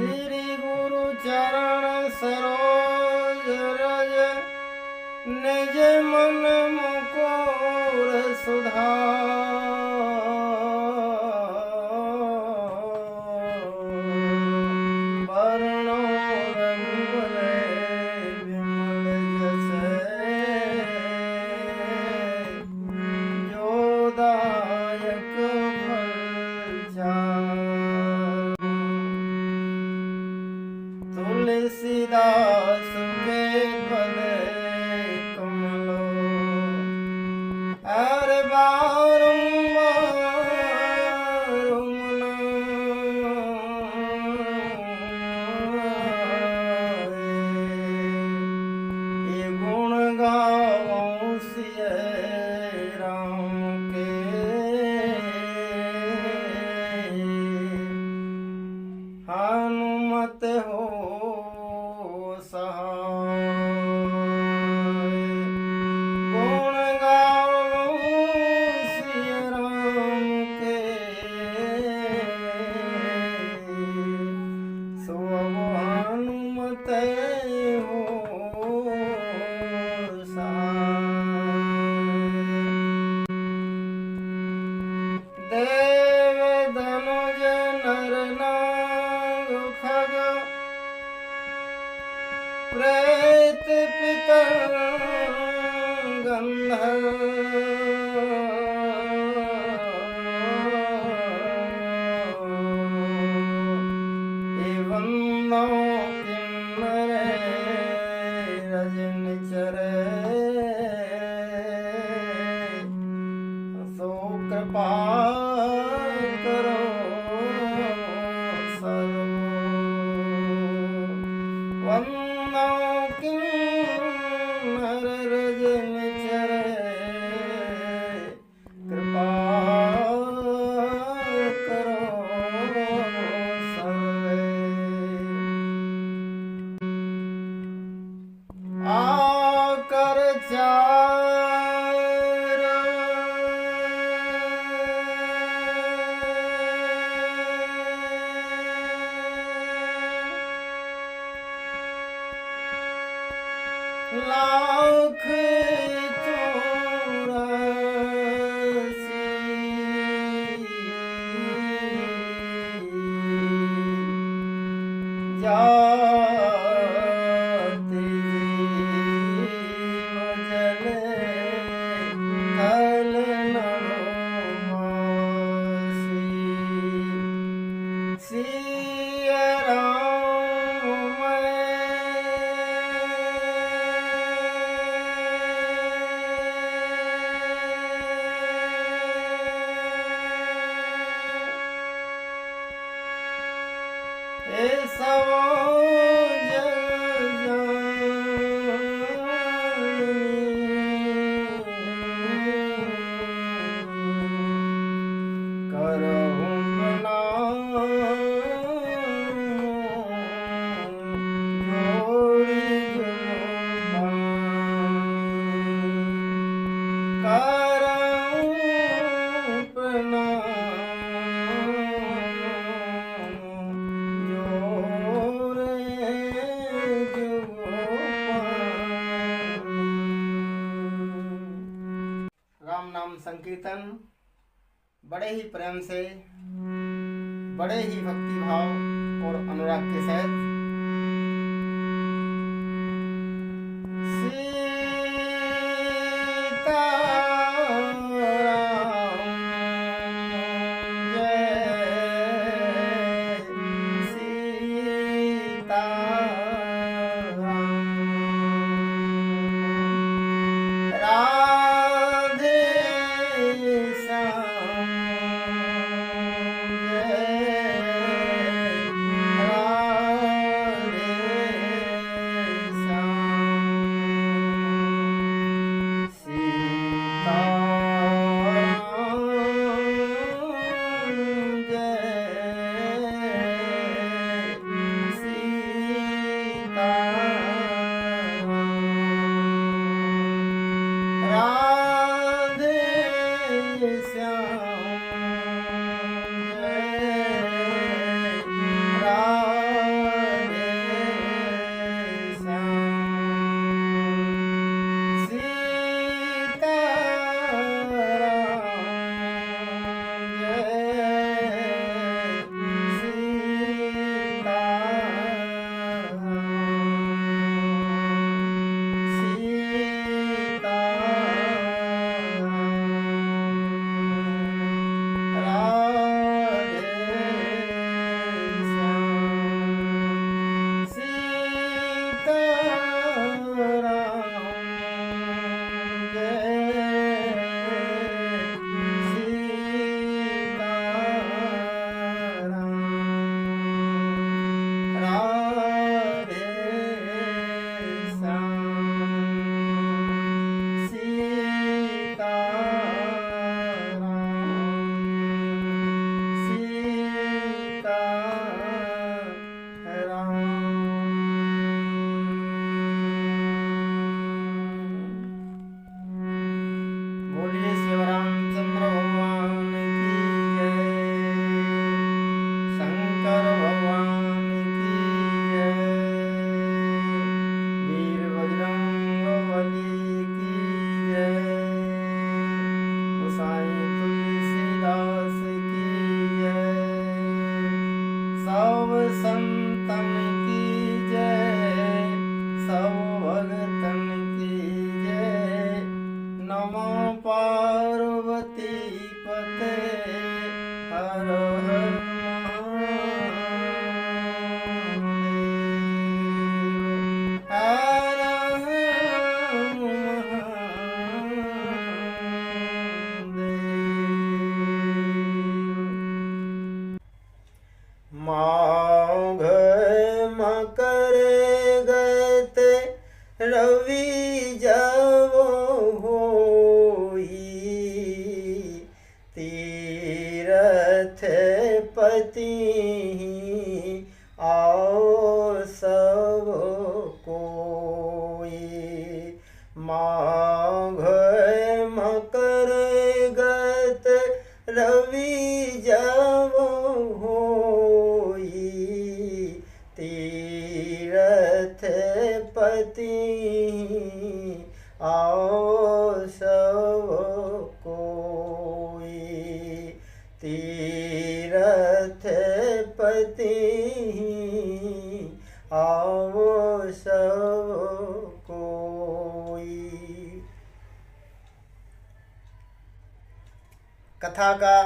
श्री गुरु चरण सरोज रज निज मन मुकुर सुधार वर्णो रघुवर विमल जसै जो दायक फल चार। तुलसीदास के पद कमलो अरे ये गुण गाऊं सिय राम के हनुमत हो सहाय। गुण गाऊं सिय राम के सो हनुमत हो सहाय। देव धनुज नर नाग खग प्रेत पितर गंधर्व एवं नौ किन्नर रजनिचर सो कृपा करो सर्व। वंदो किन्नर रजनिचर कृपा करो सर्वे। आकर चार लाख चौरासी जाति जीव जन कल नरोमासी। सिय राम ए सवो जग जानी करहूं प्रणाम जोड़ी जुग करहूं प्रणाम राम नाम संकीर्तन बड़े ही प्रेम से, बड़े ही भक्ति भाव और अनुराग के साथ राधे संतन की जय, सब भगतन की जय। नमो पार्वती पते हर हर महादेव। हर हर महादेव। माघ मकर गत रवि जब होई, तीरथ पति आओ सब कोई। माघ मकर गत रवि जब होई, तीरथ पति आओ सब कोई। तीरथ पति आओ सब कोई। कथा का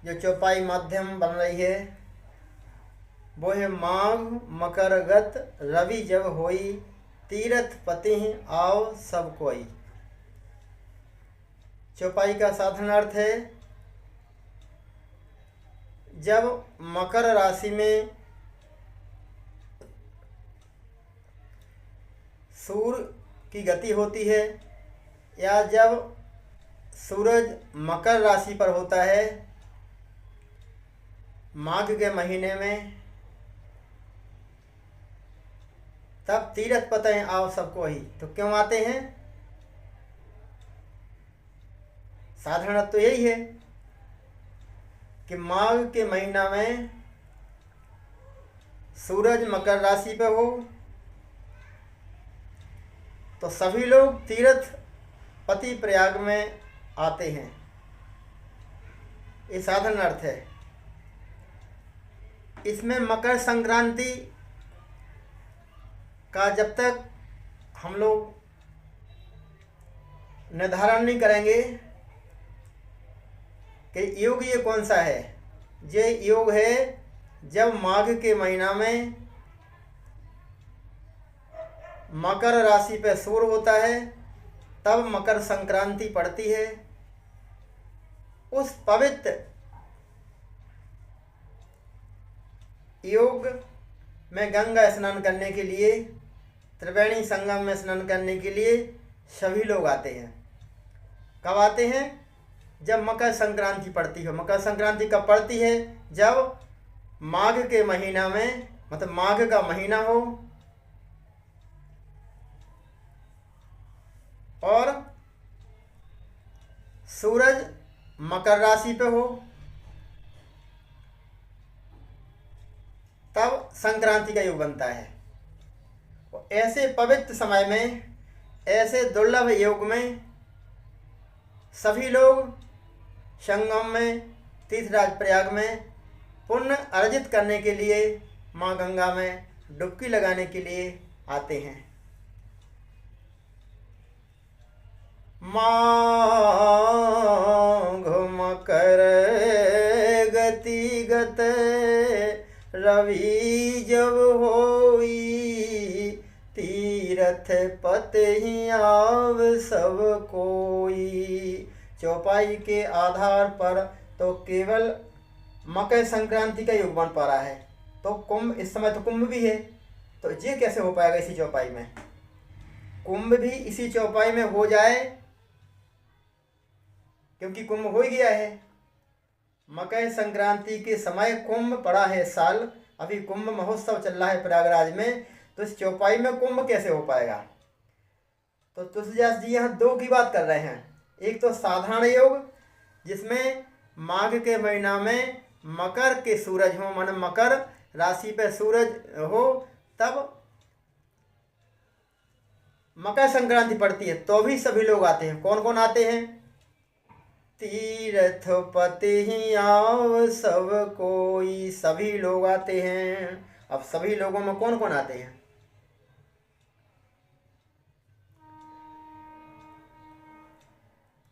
जो चौपाई माध्यम बन रही है वो है माघ मकर गत रवि जब होई, तीरथ पति आओ सब कोई। चौपाई का साधारण अर्थ है, जब मकर राशि में सूर्य की गति होती है या जब सूरज मकर राशि पर होता है माघ के महीने में, तब तीरथ पते आओ सबको ही। तो क्यों आते हैं? साधारण तो यही है कि माघ के महीना में सूरज मकर राशि पे हो तो सभी लोग तीर्थ पति प्रयाग में आते हैं। ये साधारण अर्थ है। इसमें मकर संक्रांति का जब तक हम लोग निर्धारण नहीं करेंगे कि योग ये कौन सा है, ये योग है जब माघ के महीना में मकर राशि पे सूर्य होता है, तब मकर संक्रांति पड़ती है। उस पवित्र योग में गंगा स्नान करने के लिए, त्रिवेणी संगम में स्नान करने के लिए सभी लोग आते हैं। कब आते हैं? जब मकर संक्रांति पड़ती हो। मकर संक्रांति कब पड़ती है? जब माघ के महीना में, मतलब माघ का महीना हो और सूरज मकर राशि पे हो, तब संक्रांति का योग बनता है। ऐसे पवित्र समय में, ऐसे दुर्लभ योग में सभी लोग संगम में, तीर्थराज प्रयाग में पुण्य अर्जित करने के लिए माँ गंगा में डुबकी लगाने के लिए आते हैं। माघ मकर गति गत रवि जब होई, तीरथ पति आव सब कोई। चौपाई के आधार पर तो केवल मकर संक्रांति का योग बन पा रहा है। तो कुंभ, इस समय तो कुंभ भी है, तो ये कैसे हो पाएगा इसी चौपाई में? कुंभ भी इसी चौपाई में हो जाए, क्योंकि कुंभ हो ही गया है। मकर संक्रांति के समय कुंभ पड़ा है साल, अभी कुंभ महोत्सव चल रहा है प्रयागराज में, तो इस चौपाई में कुंभ कैसे हो पाएगा? तो तुलसीदास जी यहाँ दो की बात कर रहे हैं। एक तो साधारण योग जिसमें माघ के महीना में मकर के सूरज हो, मन मकर राशि पे सूरज हो, तब मकर संक्रांति पड़ती है तो भी सभी लोग आते हैं। कौन कौन आते हैं? तीर्थपति ही आव सब कोई, सभी लोग आते हैं। अब सभी लोगों में कौन कौन आते हैं?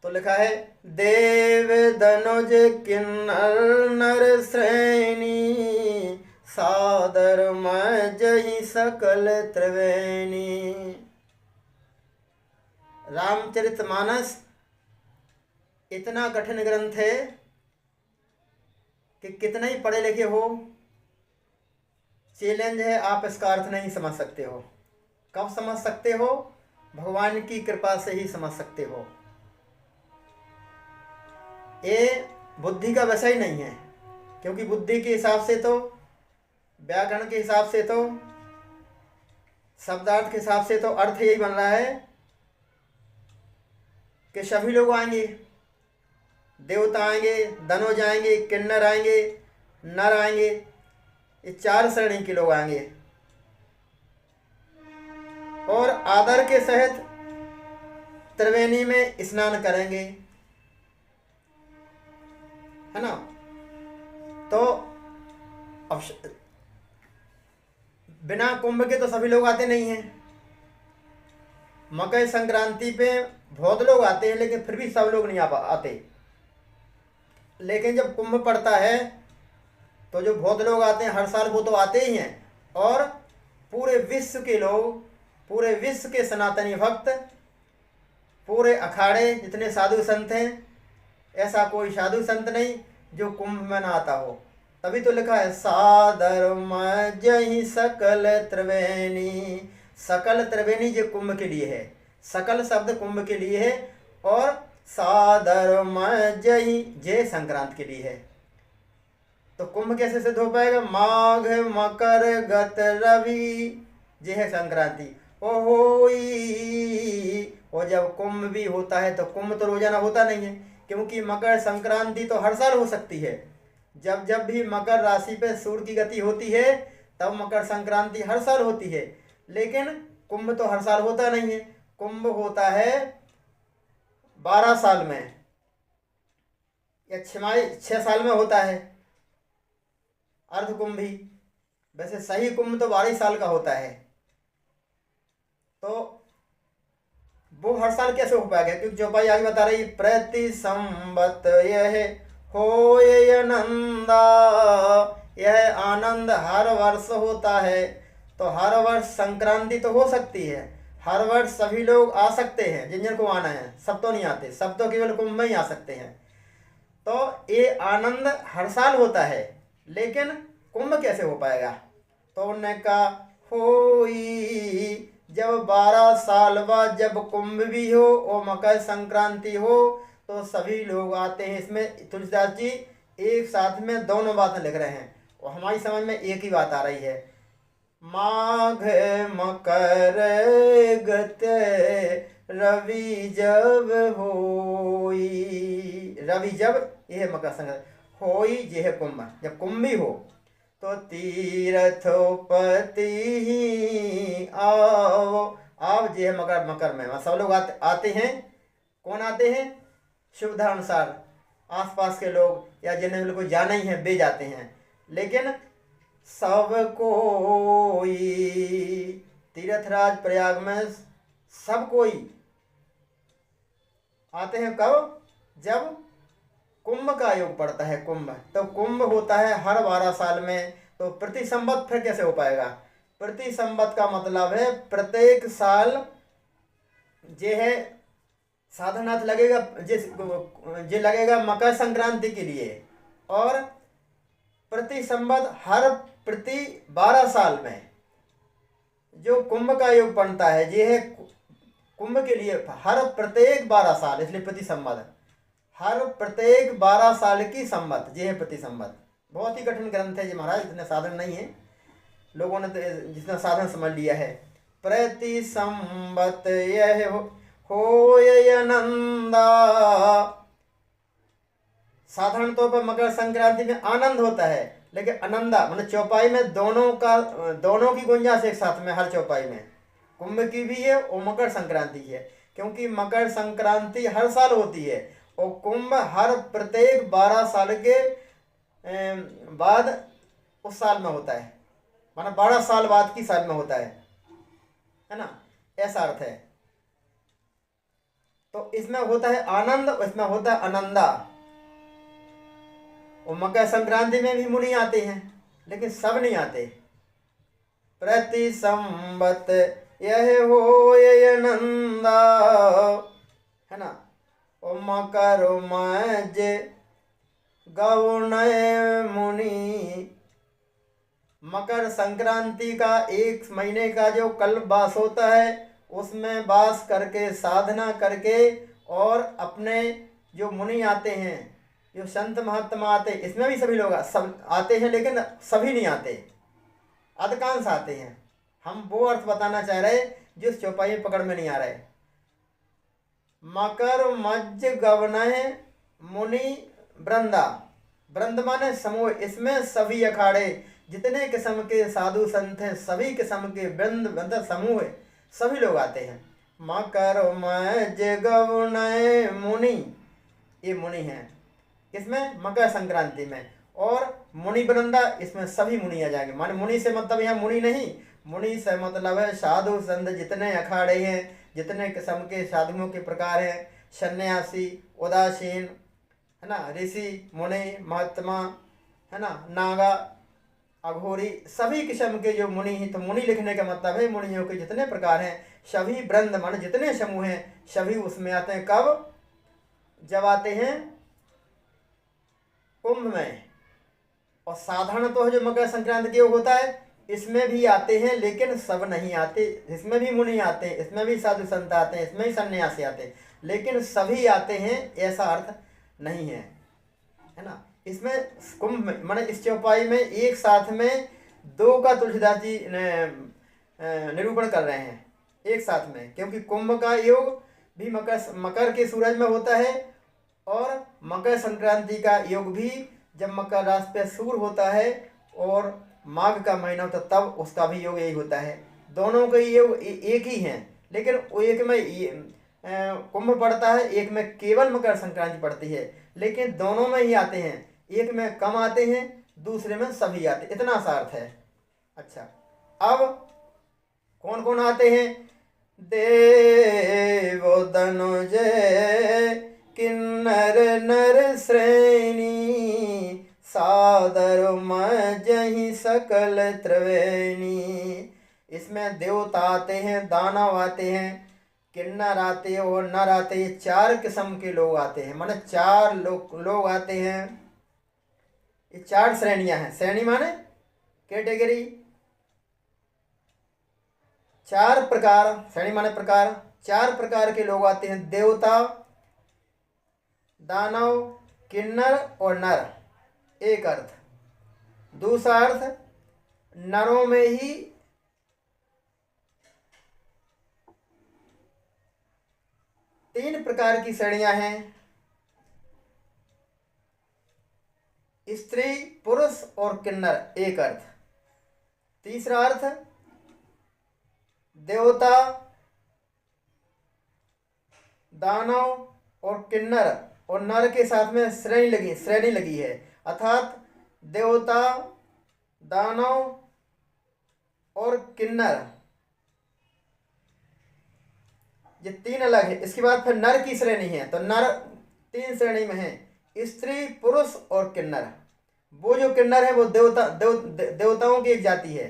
तो लिखा है देव धनुज किन्नर नर श्रेणी, सादर मैं जही सकल त्रिवेणी। रामचरितमानस इतना कठिन ग्रंथ है कि कितने ही पढ़े लिखे हो, चैलेंज है, आप इसका अर्थ नहीं समझ सकते हो। कब समझ सकते हो? भगवान की कृपा से ही समझ सकते हो। ये बुद्धि का विषय नहीं है, क्योंकि बुद्धि के हिसाब से तो, व्याकरण के हिसाब से तो, शब्दार्थ के हिसाब से तो अर्थ यही बन रहा है कि सभी लोग आएंगे, देवता आएंगे, धनुज आएंगे, किन्नर आएंगे, नर आएंगे, ये चार श्रेणी के लोग आएंगे और आदर के सहित त्रिवेणी में स्नान करेंगे, है ना। तो अब बिना कुंभ के तो सभी लोग आते नहीं हैं। मकर संक्रांति पे बहुत लोग आते हैं, लेकिन फिर भी सब लोग नहीं आते। लेकिन जब कुंभ पड़ता है तो जो बहुत लोग आते हैं हर साल, वो तो आते ही हैं। और पूरे विश्व के लोग, पूरे विश्व के सनातनी भक्त, पूरे अखाड़े जितने साधु संत हैं, ऐसा कोई साधु संत नहीं जो कुंभ में ना आता हो। तभी तो लिखा है सादर मैं जही सकल त्रिवेणी। सकल त्रिवेणी जो कुंभ के लिए है, सकल शब्द कुंभ के लिए है, और सादर मैं जही जय संक्रांत के लिए है। तो कुंभ कैसे सिद्ध हो पाएगा? माघ मकर गत रवि जे है संक्रांति ओ होई। और जब कुंभ भी होता है तो कुंभ तो रोजाना होता नहीं है, क्योंकि मकर संक्रांति तो हर साल हो सकती है। जब जब भी मकर राशि पे सूर्य की गति होती है तब मकर संक्रांति हर साल होती है, लेकिन कुंभ तो हर साल होता नहीं है। कुंभ होता है 12 साल में या 6 साल में होता है अर्ध कुंभ ही। वैसे सही कुंभ तो 12 साल का होता है। तो वो हर साल कैसे हो पाएगा? क्योंकि चौपाई आगे बता रही प्रति संवत यह हो ये आनंदा, यह आनंद हर वर्ष होता है। तो हर वर्ष संक्रांति तो हो सकती है, हर वर्ष सभी लोग आ सकते हैं जिन जिन को आना है। सब तो नहीं आते, सब तो केवल कुंभ में ही आ सकते हैं। तो ये आनंद हर साल होता है, लेकिन कुंभ कैसे हो पाएगा? तो उन्होंने कहा होई जब 12 साल बाद जब कुंभ भी हो और मकर संक्रांति हो तो सभी लोग आते हैं। इसमें तुलसीदास जी एक साथ में दोनों बातें लिख रहे हैं और हमारी समझ में एक ही बात आ रही है। माघ मकर गत रवि जब होई, रवि जब, यह मकर संक्रांति, होई यह कुंभ, जब कुंभ भी हो तो तीर्थोपति ही आओ। आओ जे है मकर, मकर में सब लोग आते हैं। कौन आते हैं? सुविधा अनुसार आसपास के लोग या जिन्हें बिल्कुल जाना ही है वे जाते हैं, लेकिन सब कोई तीर्थराज प्रयाग में सब कोई आते हैं। कब? जब कुंभ का योग पड़ता है। कुंभ तो कुंभ होता है हर 12 साल में। तो प्रति संवत फिर कैसे हो पाएगा? प्रति संवत का मतलब है प्रत्येक साल जे है साधनार्थ लगेगा, जे लगेगा मकर संक्रांति के लिए। और प्रति संवत हर प्रति 12 साल में जो कुंभ का योग बनता है, ये है कुंभ के लिए हर प्रत्येक 12 साल, इसलिए प्रति संवत हर प्रत्येक 12 साल की संवत, ये है प्रति संवत। बहुत ही कठिन ग्रंथ है ये महाराज, इतने साधन नहीं है, लोगों ने जितना साधन समझ लिया है। प्रति संवत यह हो आनंदा। साधारण तौर पर मकर संक्रांति में आनंद होता है, लेकिन आनंदा मतलब चौपाई में दोनों की गुंजाइश एक साथ में, हर चौपाई में कुंभ की भी है और मकर संक्रांति की है। क्योंकि मकर संक्रांति हर साल होती है और कुंभ हर प्रत्येक 12 साल के बाद उस साल में होता है, माना 12 साल बाद की साल में होता है ना, ऐसा अर्थ है। तो इसमें होता है आनंद और इसमें होता है आनंदा। और मकर संक्रांति में भी मुनि आते हैं, लेकिन सब नहीं आते। प्रति संवत यह हो ये नंदा, है ना। और मकर मज गौण मुनि, मकर संक्रांति का 1 महीने का जो कल्पवास होता है उसमें वास करके साधना करके, और अपने जो मुनि आते हैं, जो संत महात्मा आते हैं, इसमें भी सभी लोग सब आते हैं, लेकिन सभी नहीं आते, अधिकांश आते हैं। हम वो अर्थ बताना चाह रहे जो इस चौपाई में पकड़ में नहीं आ रहे। मकर मज्ज गवनय मुनि वृंदा, वृंद माने समूह, इसमें सभी अखाड़े जितने किस्म के साधु संत हैं, सभी किस्म के वृंद मतलब समूह है, सभी लोग आते हैं। मकर मज्ज गवनय मुनि, ये मुनि हैं इसमें मकर संक्रांति में। और मुनि वृंदा, इसमें सभी मुनि आ जाएंगे। माने मुनि से मतलब यहाँ मुनि नहीं, मुनि से मतलब है साधु संत जितने अखाड़े हैं, जितने किस्म के साधुओं के प्रकार हैं, सन्यासी, उदासीन, है ना, ऋषि मुनि महात्मा, है ना, नागा अघोरी, सभी किस्म के जो मुनि हैं। तो मुनि लिखने का मतलब है मुनियों के जितने प्रकार हैं, सभी वृंद मान जितने समूह हैं, सभी उसमें आते हैं। कब? जब आते हैं कुंभ में। और साधारण तो है जो मकर संक्रांति के होता है, इसमें भी आते हैं, लेकिन सब नहीं आते। इसमें भी मुनि आते हैं, इसमें भी साधु संत आते हैं, इसमें भी सन्यासी आते हैं, लेकिन सभी आते हैं ऐसा अर्थ नहीं है, है ना। इसमें कुंभ में माने इस चौपाई में एक साथ में 2 का तुलसीदास जी निरूपण कर रहे हैं एक साथ में, क्योंकि कुंभ का योग भी मकर के सूरज में होता है, और मकर संक्रांति का योग भी जब मकर राशि पे सूर्य होता है और माघ का महीना होता तब उसका भी योग यही होता है। दोनों के योग एक ही हैं, लेकिन वो एक में कुंभ पड़ता है, एक में केवल मकर संक्रांति पड़ती है, लेकिन दोनों में ही आते हैं। एक में कम आते हैं, दूसरे में सभी आते, इतना सा अर्थ है। अच्छा, अब कौन कौन आते हैं? देव धनुज किन्नर नर श्रेणी, सादर मजहि सकल त्रिवेणी। इसमें देवता आते हैं, दानव आते हैं, किन्नर आते हैं और नर आते हैं। 4 किस्म के लोग आते हैं, माने 4 लोग आते हैं। ये 4 श्रेणियां हैं। श्रेणी माने कैटेगरी, 4 प्रकार, श्रेणी माने प्रकार। 4 प्रकार के लोग आते हैं, देवता, दानव, किन्नर और नर, एक अर्थ। दूसरा अर्थ, नरों में ही 3 प्रकार की श्रेणियां हैं, स्त्री, पुरुष और किन्नर, एक अर्थ। तीसरा अर्थ, देवता, दानव और किन्नर और नर के साथ में श्रेणी लगी है, अर्थात देवता, दानव और किन्नर, ये 3 अलग है। इसके बाद फिर नर की श्रेणी है, तो नर 3 श्रेणी में है, स्त्री, पुरुष और किन्नर। वो जो किन्नर है वो देवताओं की एक जाति है।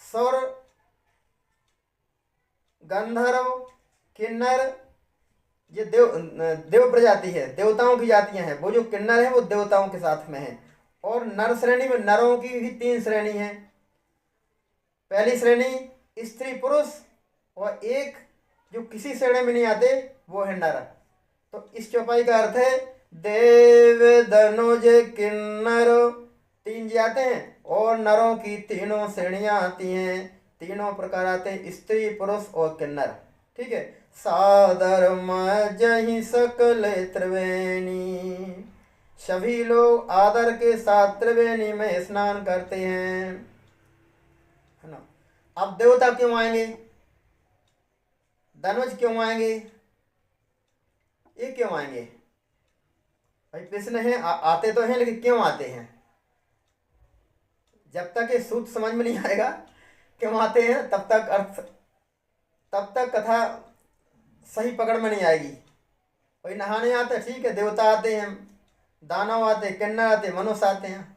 सौर, गंधर्व, किन्नर, ये देव प्रजाति है, देवताओं की जातियां हैं। वो जो किन्नर है वो देवताओं के साथ में है। और नर श्रेणी में नरों की भी 3 श्रेणी है। पहली श्रेणी स्त्री पुरुष, और एक जो किसी श्रेणी में नहीं आते वो है नर। तो इस चौपाई का अर्थ है देव धनुज किन्नर 3 जाते हैं, और नरों की 3 श्रेणियां आती हैं, 3 प्रकार आते हैं, स्त्री, पुरुष और किन्नर। ठीक है। सादर मजहि सकल त्रिवेणी, सभी लोग आदर के साथ त्रिवेणी में स्नान करते हैं, है ना। अब देवता क्यों आएंगे, धनुष क्यों आएंगे? ये क्यों आएंगे भाई? प्रश्न है, आते तो हैं लेकिन क्यों आते हैं? जब तक ये सूत्र समझ में नहीं आएगा क्यों आते हैं, तब तक कथा सही पकड़ में नहीं आएगी। कोई नहाने आते हैं, ठीक है, देवता आते हैं, दानव आते हैं, किन्नर आते हैं, मनुष्य आते हैं,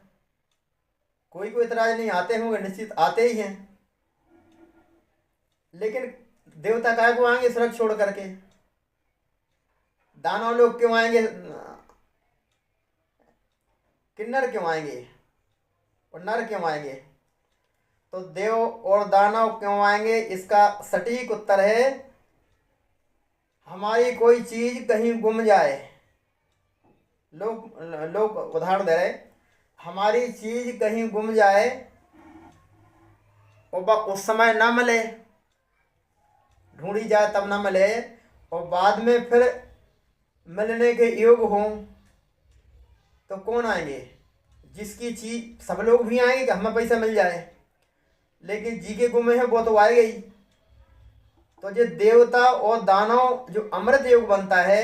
कोई कोई इतराज नहीं, आते होंगे, निश्चित आते ही हैं। लेकिन देवता काय को आएंगे स्वर्ग छोड़ करके? दानव लोग क्यों आएंगे? किन्नर क्यों आएंगे और नर क्यों आएंगे? तो देव और दानव क्यों आएंगे, इसका सटीक उत्तर है, हमारी कोई चीज कहीं गुम जाए। लोग लोग उदाहरण दे रहे, हमारी चीज कहीं गुम जाए और उस समय ना मिले, ढूंढी जाए तब ना मिले, और बाद में फिर मिलने के योग हों, तो कौन आएंगे? जिसकी चीज, सब लोग भी आएंगे कि हमें पैसा मिल जाए, लेकिन जी के गुमे है वो तो आएगा ही। तो जो देवता और दानव जो अमृत योग बनता है,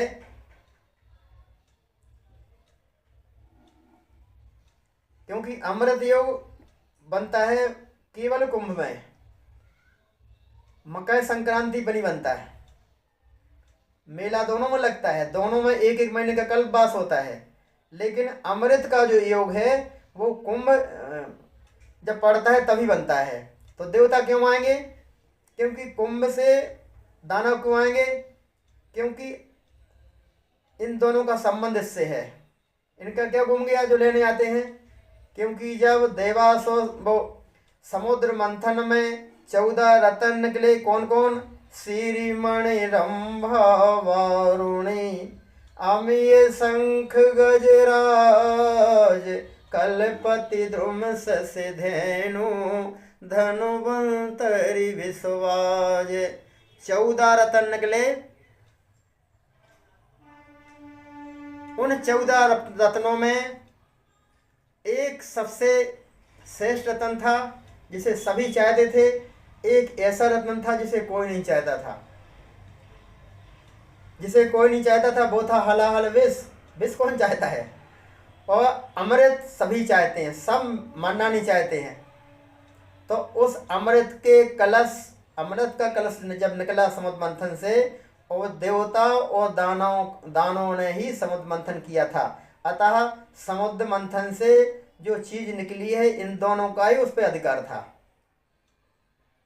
क्योंकि अमृत योग बनता है केवल कुंभ में, मकर संक्रांति पर नहीं बनता है। मेला दोनों में लगता है, दोनों में एक एक महीने का कल्पवास होता है, लेकिन अमृत का जो योग है वो कुंभ जब पड़ता है तभी बनता है। तो देवता क्यों आएंगे? क्योंकि कुंभ से। दानव क्यों आएंगे? क्योंकि इन दोनों का संबंध इससे है। इनका क्या गुम गया जो लेने आते हैं? क्योंकि जब देवासुर वो समुद्र मंथन में 14 रत्न निकले, कौन कौन? श्रीमणि रंभा वारुणी अमीय शंख गजराज कलपति द्रुम शशि धेनु धनुवंतरि विश्वाज। 14 रत्न निकले। उन 14 रत्नों में एक सबसे श्रेष्ठ रत्न था जिसे सभी चाहते थे, एक ऐसा रत्न था जिसे कोई नहीं चाहता था। जिसे कोई नहीं चाहता था वो था हलाहल विष। विष कौन चाहता है? और अमृत सभी चाहते हैं, सब मरना नहीं चाहते हैं। तो उस अमृत के कलश, अमृत का कलश जब निकला समुद्र मंथन से, और देवता और दानवों ने ही समुद्र मंथन किया था, अतः समुद्र मंथन से जो चीज निकली है इन दोनों का ही उस पर अधिकार था।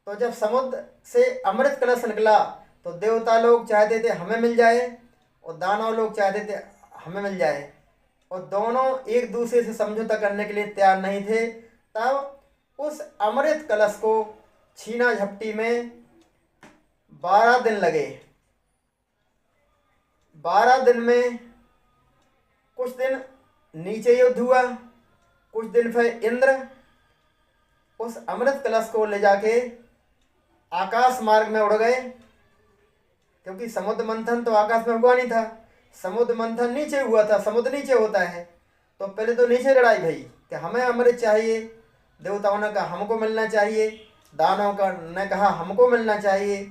तो जब समुद्र से अमृत कलश निकला तो देवता लोग चाहते थे हमें मिल जाए, और दानव लोग चाहते थे हमें मिल जाए, और दोनों एक दूसरे से समझौता करने के लिए तैयार नहीं थे। तब उस अमृत कलश को छीना झपटी में 12 दिन लगे। 12 दिन में कुछ दिन नीचे युद्ध हुआ, कुछ दिन फिर इंद्र उस अमृत कलश को ले जाके आकाश मार्ग में उड़ गए, क्योंकि समुद्र मंथन तो आकाश में हुआ नहीं था, समुद्र मंथन नीचे हुआ था। समुद्र नीचे होता है तो पहले तो नीचे लड़ाई भई कि हमें अमृत चाहिए, देवताओं ने कहा हमको मिलना चाहिए, दानवों का ने कहा हमको मिलना चाहिए।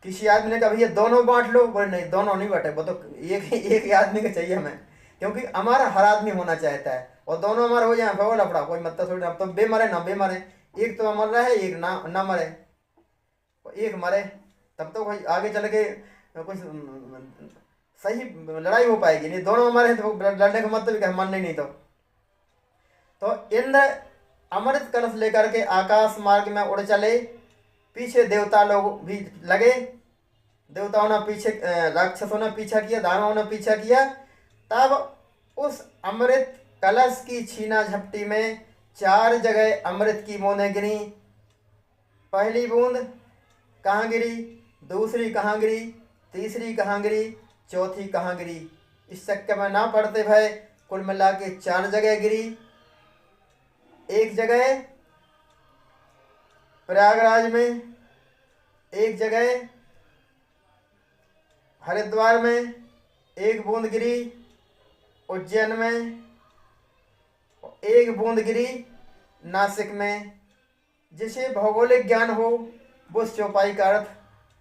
किसी आदमी ने कहा भैया दोनों बांट लो, बोले नहीं दोनों नहीं बांटे, वो तो एक ही आदमी का चाहिए हमें, क्योंकि हमारा हर आदमी होना चाहता है, और दोनों हमारे हो जाए फिर लफड़ा, कोई मतलब थोड़ी। अब तो बेमरे ना बेमरे, एक तो मर रहा है एक ना मरे, एक मरे तब तो कोई आगे चल के कुछ सही लड़ाई हो पाएगी। नहीं दोनों हमारे हैं तो लड़ने का मतलब क्या, मानने नहीं। तो इंद्र अमृत कलश लेकर के आकाश मार्ग में उड़ चले, पीछे देवता लोग भी लगे। देवताओं ने पीछे, राक्षसों ने पीछा किया, दानवों ने पीछा किया। तब उस अमृत कलश की छीना झपटी में 4 जगह अमृत की बूंदें गिरी। पहली बूंद कहाँ गिरी, दूसरी कहाँ गिरी, तीसरी कहाँ गिरी, चौथी कहाँ गिरी। इस चक्कर में ना पड़ते भाई कुल मिला के 4 जगह गिरी। एक जगह प्रयागराज में, एक जगह हरिद्वार में, एक बूंद गिरी उज्जैन में, एक बूंद गिरी नासिक में। जिसे भौगोलिक ज्ञान हो वो इस चौपाई का अर्थ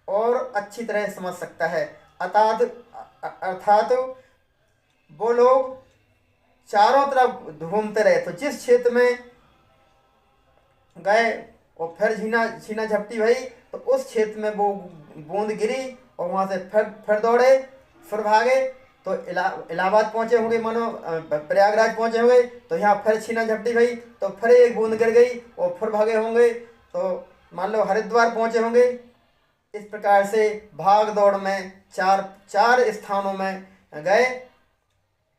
और अच्छी तरह समझ सकता है। अर्थात अर्थात वो लोग चारों तरफ घूमते रहे। तो जिस क्षेत्र में गए और फिर छीना छीना झपटी भई, तो उस क्षेत्र में वो बूंद गिरी और वहाँ से फिर दौड़े, फिर भागे। तो इलाहाबाद पहुँचे होंगे, मानो प्रयागराज पहुँचे होंगे, तो यहाँ फिर छीना झपटी भई, तो फिर एक बूंद गिर गई और फिर भागे होंगे। तो मान लो हरिद्वार पहुँचे होंगे। इस प्रकार से भाग दौड़ में चार स्थानों में गए,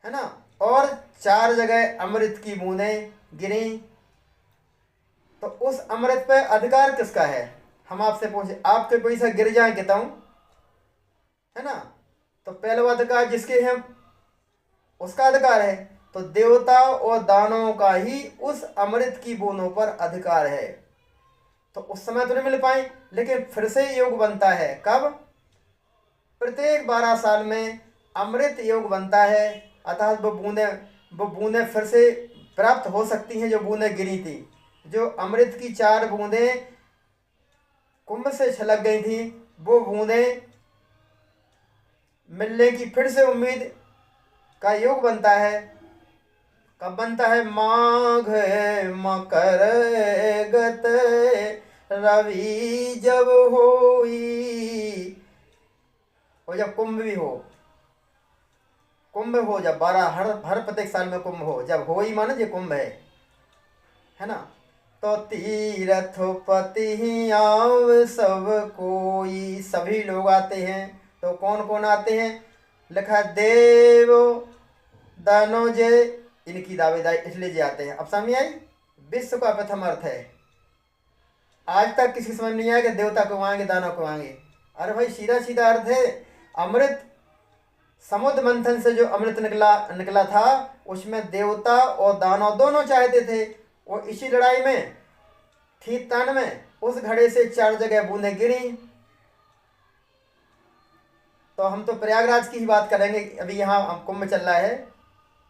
है ना, और 4 जगह अमृत की बूंदें गिरी। तो उस अमृत पे अधिकार किसका है? हम आपसे पूछे, आपके कोई सा गिर जाए कहता हूं, है ना, तो पहला अधिकार जिसके हैं उसका अधिकार है। तो देवता और दानवों का ही उस अमृत की बूंदों पर अधिकार है। तो उस समय तो नहीं मिल पाए, लेकिन फिर से योग बनता है। कब? प्रत्येक 12 साल में अमृत योग बनता है। अर्थात वो बूंदें फिर से प्राप्त हो सकती हैं जो बूंदें गिरी थी। जो अमृत की 4 बूंदें कुंभ से छलक गई थी, वो बूंदें मिलने की फिर से उम्मीद का योग बनता है। कब बनता है? माघ मकर गत रवि जब होई, और जब कुंभ भी हो, कुंभ हो जब 12 हर प्रत्येक साल में कुंभ हो, जब हो ही मानो ये कुंभ है ना। तो तीर्थपति आव सब कोई, सभी लोग आते हैं। तो कौन कौन आते हैं? लिखा देव दानो जे, इनकी दावेदारी इसलिए जे आते हैं। अब समझ आई? विश्व का प्रथम अर्थ है। आज तक किसी समझ नहीं आया कि देवता को आएंगे दानव को आएंगे। अरे भाई सीधा सीधा अर्थ है। अमृत समुद्र मंथन से जो अमृत निकला था, उसमें देवता और दानव दोनों चाहते थे। और इसी लड़ाई में ठीक तान में उस घड़े से 4 जगह बूंदें गिरी। तो हम तो प्रयागराज की ही बात करेंगे। अभी यहाँ कुंभ चल रहा है,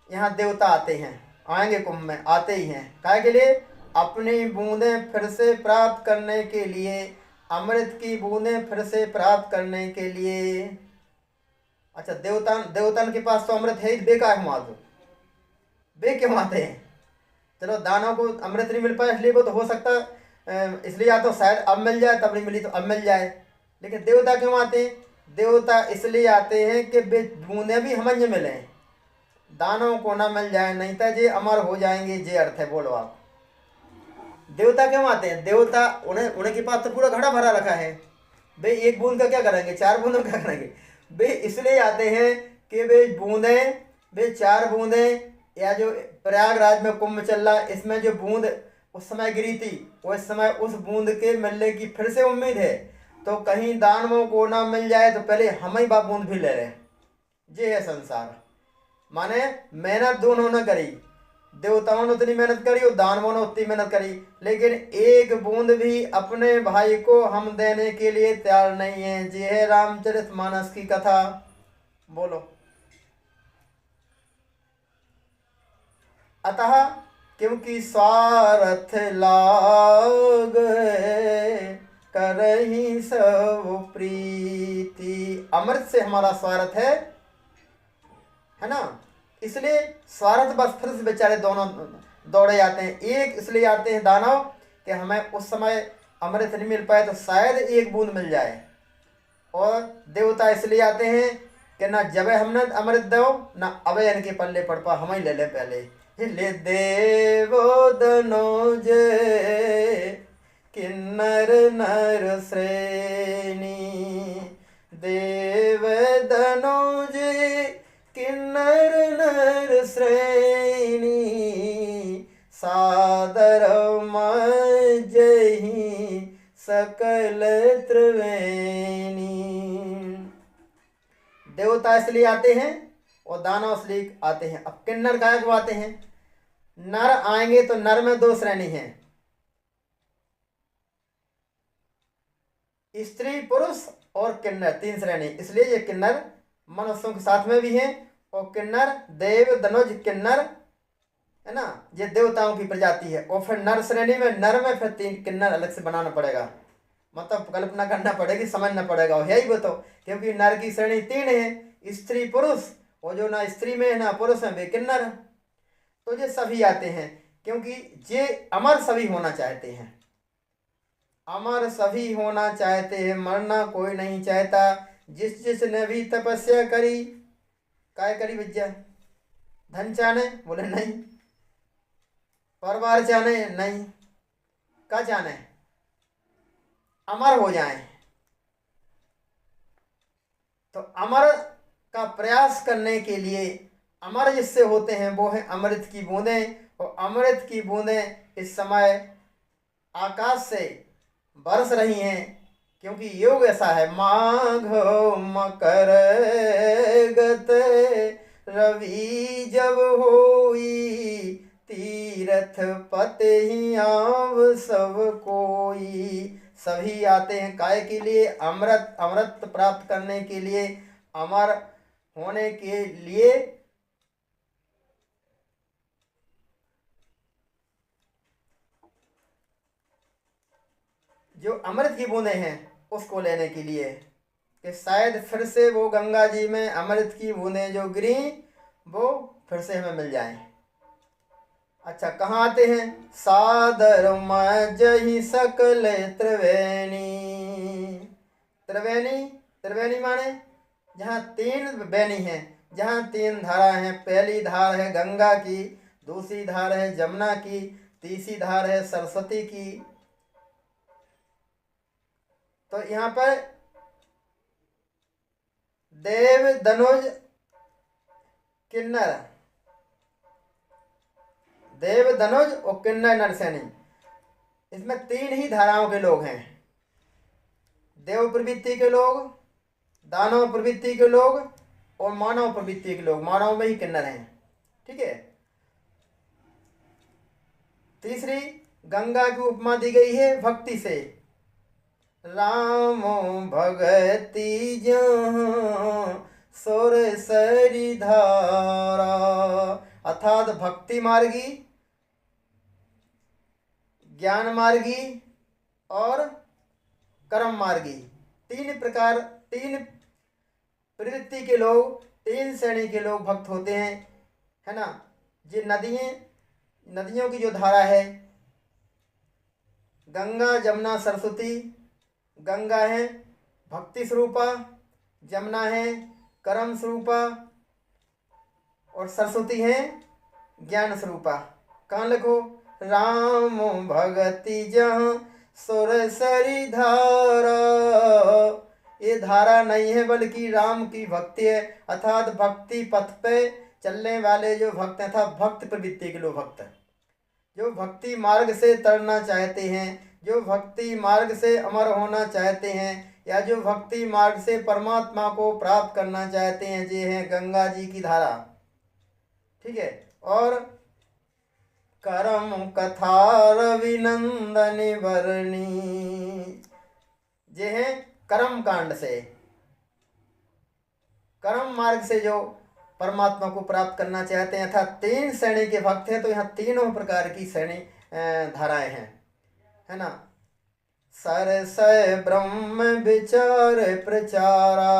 यहाँ देवता आते हैं, आएंगे कुंभ में, आते ही हैं। काहे के लिए? अपनी बूंदें फिर से प्राप्त करने के लिए, अमृत की बूंदें फिर से प्राप्त करने के लिए। अच्छा, देवतान के पास तो अमृत है ही, बेकार हुआ तो बे क्यों आते हैं? चलो दानव को अमृत नहीं मिल पाया इसलिए वो तो हो सकता इसलिए या तो शायद अब मिल जाए, तब नहीं मिली तो अब मिल जाए। लेकिन देवता क्यों आते हैं? देवता इसलिए आते हैं कि बूंदें भी हमें मिले, दानव को ना मिल जाए, नहीं तो ये अमर हो जाएंगे। ये अर्थ है। बोलो आप, देवता क्यों आते हैं? देवता उनके पास तो पूरा घड़ा भरा रखा है। वे एक बूंद का क्या करेंगे? 4 बूंदों का क्या करेंगे? वे इसलिए आते हैं कि वे 4 बूंदें, या जो प्रयागराज में कुंभ चल रहा है इसमें जो बूंद उस समय गिरी थी, वो इस समय उस बूंद के मिलने की फिर से उम्मीद है। तो कहीं दानवों को ना मिल जाए तो पहले हम ही बूंद भी ले रहे। ये है संसार। माने मेहनत दोनों ने करी, देवताओं ने उतनी मेहनत करी और दानवों ने उतनी मेहनत करी, लेकिन एक बूंद भी अपने भाई को हम देने के लिए तैयार नहीं है। ये है रामचरितमानस की कथा। बोलो। अतः क्योंकि स्वार्थ लाग करही सब प्रीति, अमृत से हमारा स्वार्थ है ना, इसलिए स्वार्थ बस फिर से बेचारे दोनों दौड़े आते हैं। एक इसलिए आते हैं दानव कि हमें उस समय अमृत नहीं मिल पाए तो शायद एक बूंद मिल जाए, और देवता इसलिए आते हैं कि ना जब हमने अमृत दो ना अबे इनके पल्ले पड़ पा, हम ही ले ले पहले। ले देवो दनोज किन्नर नर श्रेणी, देव दनोज किन्नर नर श्रेणी, सादर जही सकल त्रिवेणी। देवता इसलिए आते हैं और दानव इसलिए आते हैं। अब किन्नर गायक को आते हैं। नर आएंगे तो नर में 2 श्रेणी हैं, स्त्री पुरुष और किन्नर, 3 श्रेणी। इसलिए ये किन्नर मनुष्यों के साथ में भी हैं, और किन्नर देव दनुज किन्नर है ना, ये देवताओं की प्रजाति है। और फिर नर श्रेणी में, नर में फिर 3 किन्नर अलग से बनाना पड़ेगा। मतलब कल्पना करना पड़ेगी, समझना पड़ेगा, और है ही वो तो, क्योंकि नर की श्रेणी 3 है, स्त्री पुरुष, और जो ना स्त्री में है ना पुरुष में वे किन्नर। तो ये सभी आते हैं, क्योंकि ये अमर सभी होना चाहते हैं, अमर सभी होना चाहते हैं, मरना कोई नहीं चाहता। जिस जिसने भी तपस्या करी, काय करी विद्या, धन चाहने, बोले नहीं, परिवार चाहने, नहीं, क्या चाहने, अमर हो जाएं। तो अमर का प्रयास करने के लिए अमर जिससे होते हैं वो है अमृत की बूंदें, और अमृत की बूंदें इस समय आकाश से बरस रही हैं, क्योंकि योग ऐसा है, माघ मकर गत रवि जब होई, तीरथ पते ही आव सब कोई। सभी आते हैं काय के लिए, अमृत, अमृत प्राप्त करने के लिए, अमर होने के लिए। जो अमृत की बूंदें हैं उसको लेने के लिए, कि शायद फिर से वो गंगा जी में अमृत की बूंदें जो गिरी वो फिर से हमें मिल जाएं। अच्छा, कहाँ आते हैं, सादर मजहि सकल त्रिवेणी। त्रिवेणी, त्रिवेणी माने जहाँ 3 बेनी हैं, जहाँ 3 धारा हैं। पहली धार है गंगा की, दूसरी धार है जमुना की, तीसरी धार है सरस्वती की। तो यहाँ पर देव धनुज किन्नर, देव धनुज और किन्नर नरसैनी, इसमें 3 ही धाराओं के लोग हैं। देव प्रवृत्ति के लोग, दानव प्रवृत्ति के लोग, और मानव प्रवृत्ति के लोग, मानव में ही किन्नर हैं। ठीक है। तीसरी, गंगा की उपमा दी गई है भक्ति से, राम भगति जहाँ सोर सरी धारा, अर्थात भक्ति मार्गी, ज्ञान मार्गी और कर्म मार्गी, 3 प्रकार, 3 प्रवृत्ति के लोग, 3 श्रेणी के लोग भक्त होते हैं, है ना। ये नदियों की जो धारा है, गंगा जमुना सरस्वती, गंगा है भक्ति स्वरूपा, जमुना है कर्म स्वरूपा, और सरस्वती है ज्ञान स्वरूपा। कहाँ लिखो, राम भगति जहाँ सुरसरी धारा। ये धारा नहीं है बल्कि राम की भक्ति है, अर्थात भक्ति पथ पे चलने वाले जो भक्त हैं, अर्थात भक्त प्रवृत्ति के लोग भक्त, जो भक्ति मार्ग से तरना चाहते हैं, जो भक्ति मार्ग से अमर होना चाहते हैं, या जो भक्ति मार्ग से परमात्मा को प्राप्त करना चाहते हैं, ये हैं गंगा जी की धारा। ठीक है। और करम कथा रविनंदन वर्णी, ये हैं कर्म कांड से, कर्म मार्ग से जो परमात्मा को प्राप्त करना चाहते हैं, अर्थात 3 श्रेणी के भक्त हैं। तो यहाँ 3 प्रकार की श्रेणी धाराएं हैं, है ना। सरसय ब्रह्म विचार प्रचारा,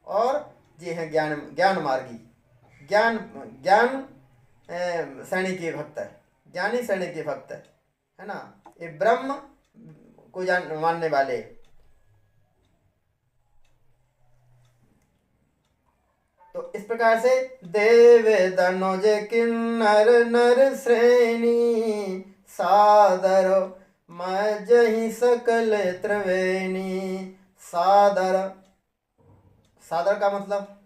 और ये है ज्ञान मार्गी, ज्ञान श्रेणी के भक्त है, ज्ञानी श्रेणी के भक्त है ना। ये ब्रह्म को मानने वाले। तो इस प्रकार से देव धनुज किन्नर नर श्रेणी, सादर मजहि सकल त्रिवेणी। सादर, सादर का मतलब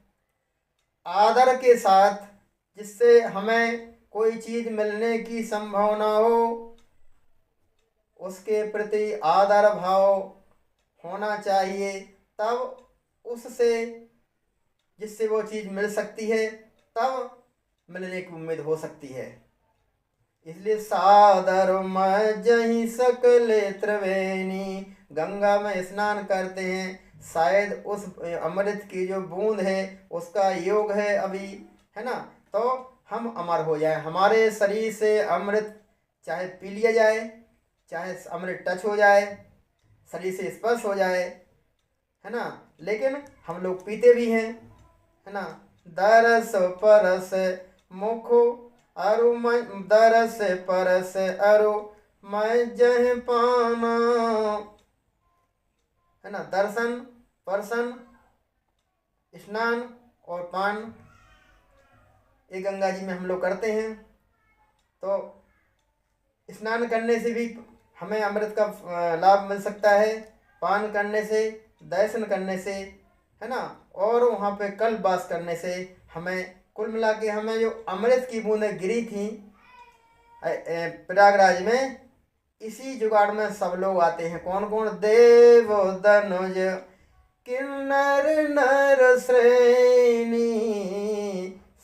आदर के साथ, जिससे हमें कोई चीज मिलने की संभावना हो, उसके प्रति आदर भाव होना चाहिए, तब उससे जिससे वो चीज़ मिल सकती है, तब मिलने की उम्मीद हो सकती है। इसलिए सादर मजहि सकल त्रिवेणी, गंगा में स्नान करते हैं, शायद उस अमृत की जो बूंद है उसका योग है अभी, है ना। तो हम अमर हो जाए, हमारे शरीर से अमृत चाहे पी लिया जाए, चाहे अमृत टच हो जाए, शरीर से स्पर्श हो जाए, है ना। लेकिन हम लोग पीते भी हैं, है ना। दरस परस मुखो अरु मैं, दरस परस अरु मैं जह पाना, है ना। दर्शन, परसन, स्नान और पान, ये गंगा जी में हम लोग करते हैं। तो स्नान करने से भी हमें अमृत का लाभ मिल सकता है, पान करने से, दर्शन करने से, है ना, और वहाँ पे कल वास करने से हमें कुल मिला के हमें जो अमृत की बूंदें गिरी थी प्रयागराज में, इसी जुगाड़ में सब लोग आते हैं। कौन कौन? देव धनुज किन्नर नर श्रेणी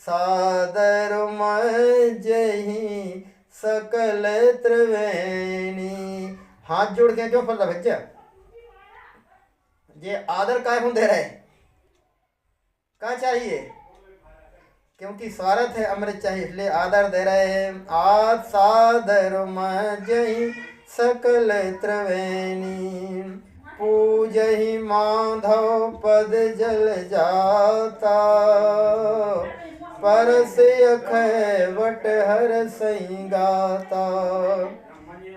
सादर मजही सकल त्रिवेणी। हाथ जोड़ के क्यों फल रहा भैया? ये आदर काय हम दे रहे? क्या चाहिए? क्योंकि स्वार्थ है, अमृत चाहिए, इसलिए आदर दे रहे हैं। आज सादर मजही सकल त्रिवेणी पूजहि माधव पद जल जाता परस अखय वट हर सई गाता।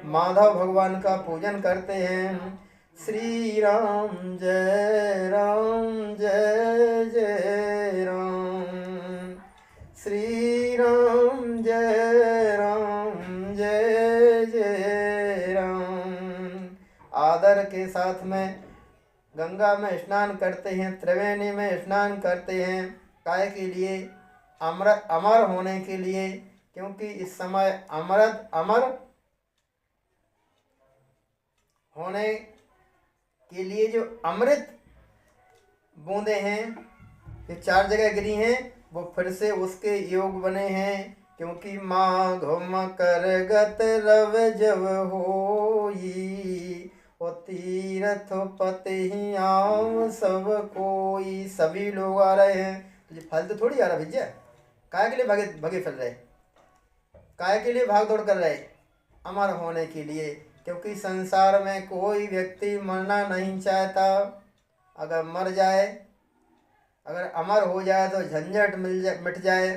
माधव भगवान का पूजन करते हैं। श्री राम जय राम जय जय राम, श्री राम जय राम जय जय राम। आदर के साथ में गंगा में स्नान करते हैं, त्रिवेणी में स्नान करते हैं। काय के लिए? अमृत, अमर होने के लिए। क्योंकि इस समय अमृत, अमर होने के लिए जो अमृत बूंदे हैं, ये 4 जगह गिरी हैं, वो फिर से उसके योग बने हैं। क्योंकि माघ मकर गत रव जब होई ओ तीर्थ पति ही आव सब कोई। सभी लोग आ रहे हैं, तो ये फल तो थोड़ी आ रहा भैया। काय के लिए भागे भागे फिर रहे? काय के लिए भाग दौड़ कर रहे? अमर होने के लिए। क्योंकि संसार में कोई व्यक्ति मरना नहीं चाहता। अगर मर जाए, अगर अमर हो जाए तो झंझट मिट जाए।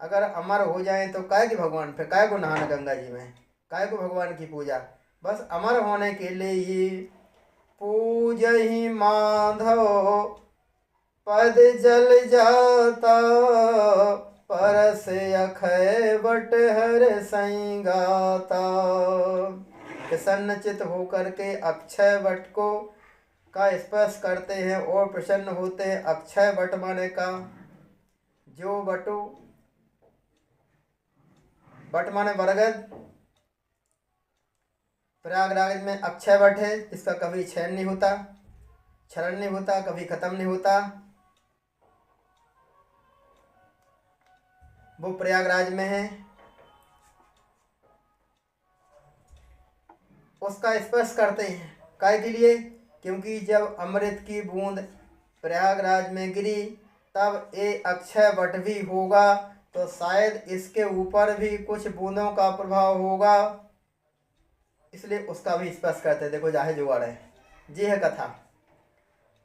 अगर अमर हो जाए तो काय के भगवान, फिर काय को नहाना गंगा जी में, काय को भगवान की पूजा? बस अमर होने के लिए ही। पूजहि माधव पद जल जाता परस अखय वट हर सई गाता। प्रसन्नचित होकर के अक्षय वट को का स्पर्श करते हैं और प्रसन्न होते हैं। अक्षय वट माने का जो वटु, वट माने बरगद। प्रयागराज में अक्षय वट है, इसका कभी क्षरण नहीं होता, क्षरण नहीं होता, कभी खत्म नहीं होता। वो प्रयागराज में है। उसका स्पर्श करते हैं। काय के लिए? क्योंकि जब अमृत की बूंद प्रयागराज में गिरी, तब ये अक्षय वट भी होगा, तो शायद इसके ऊपर भी कुछ बूंदों का प्रभाव होगा, इसलिए उसका भी स्पर्श करते हैं। देखो जाहे जुगाड़ है, जी है कथा।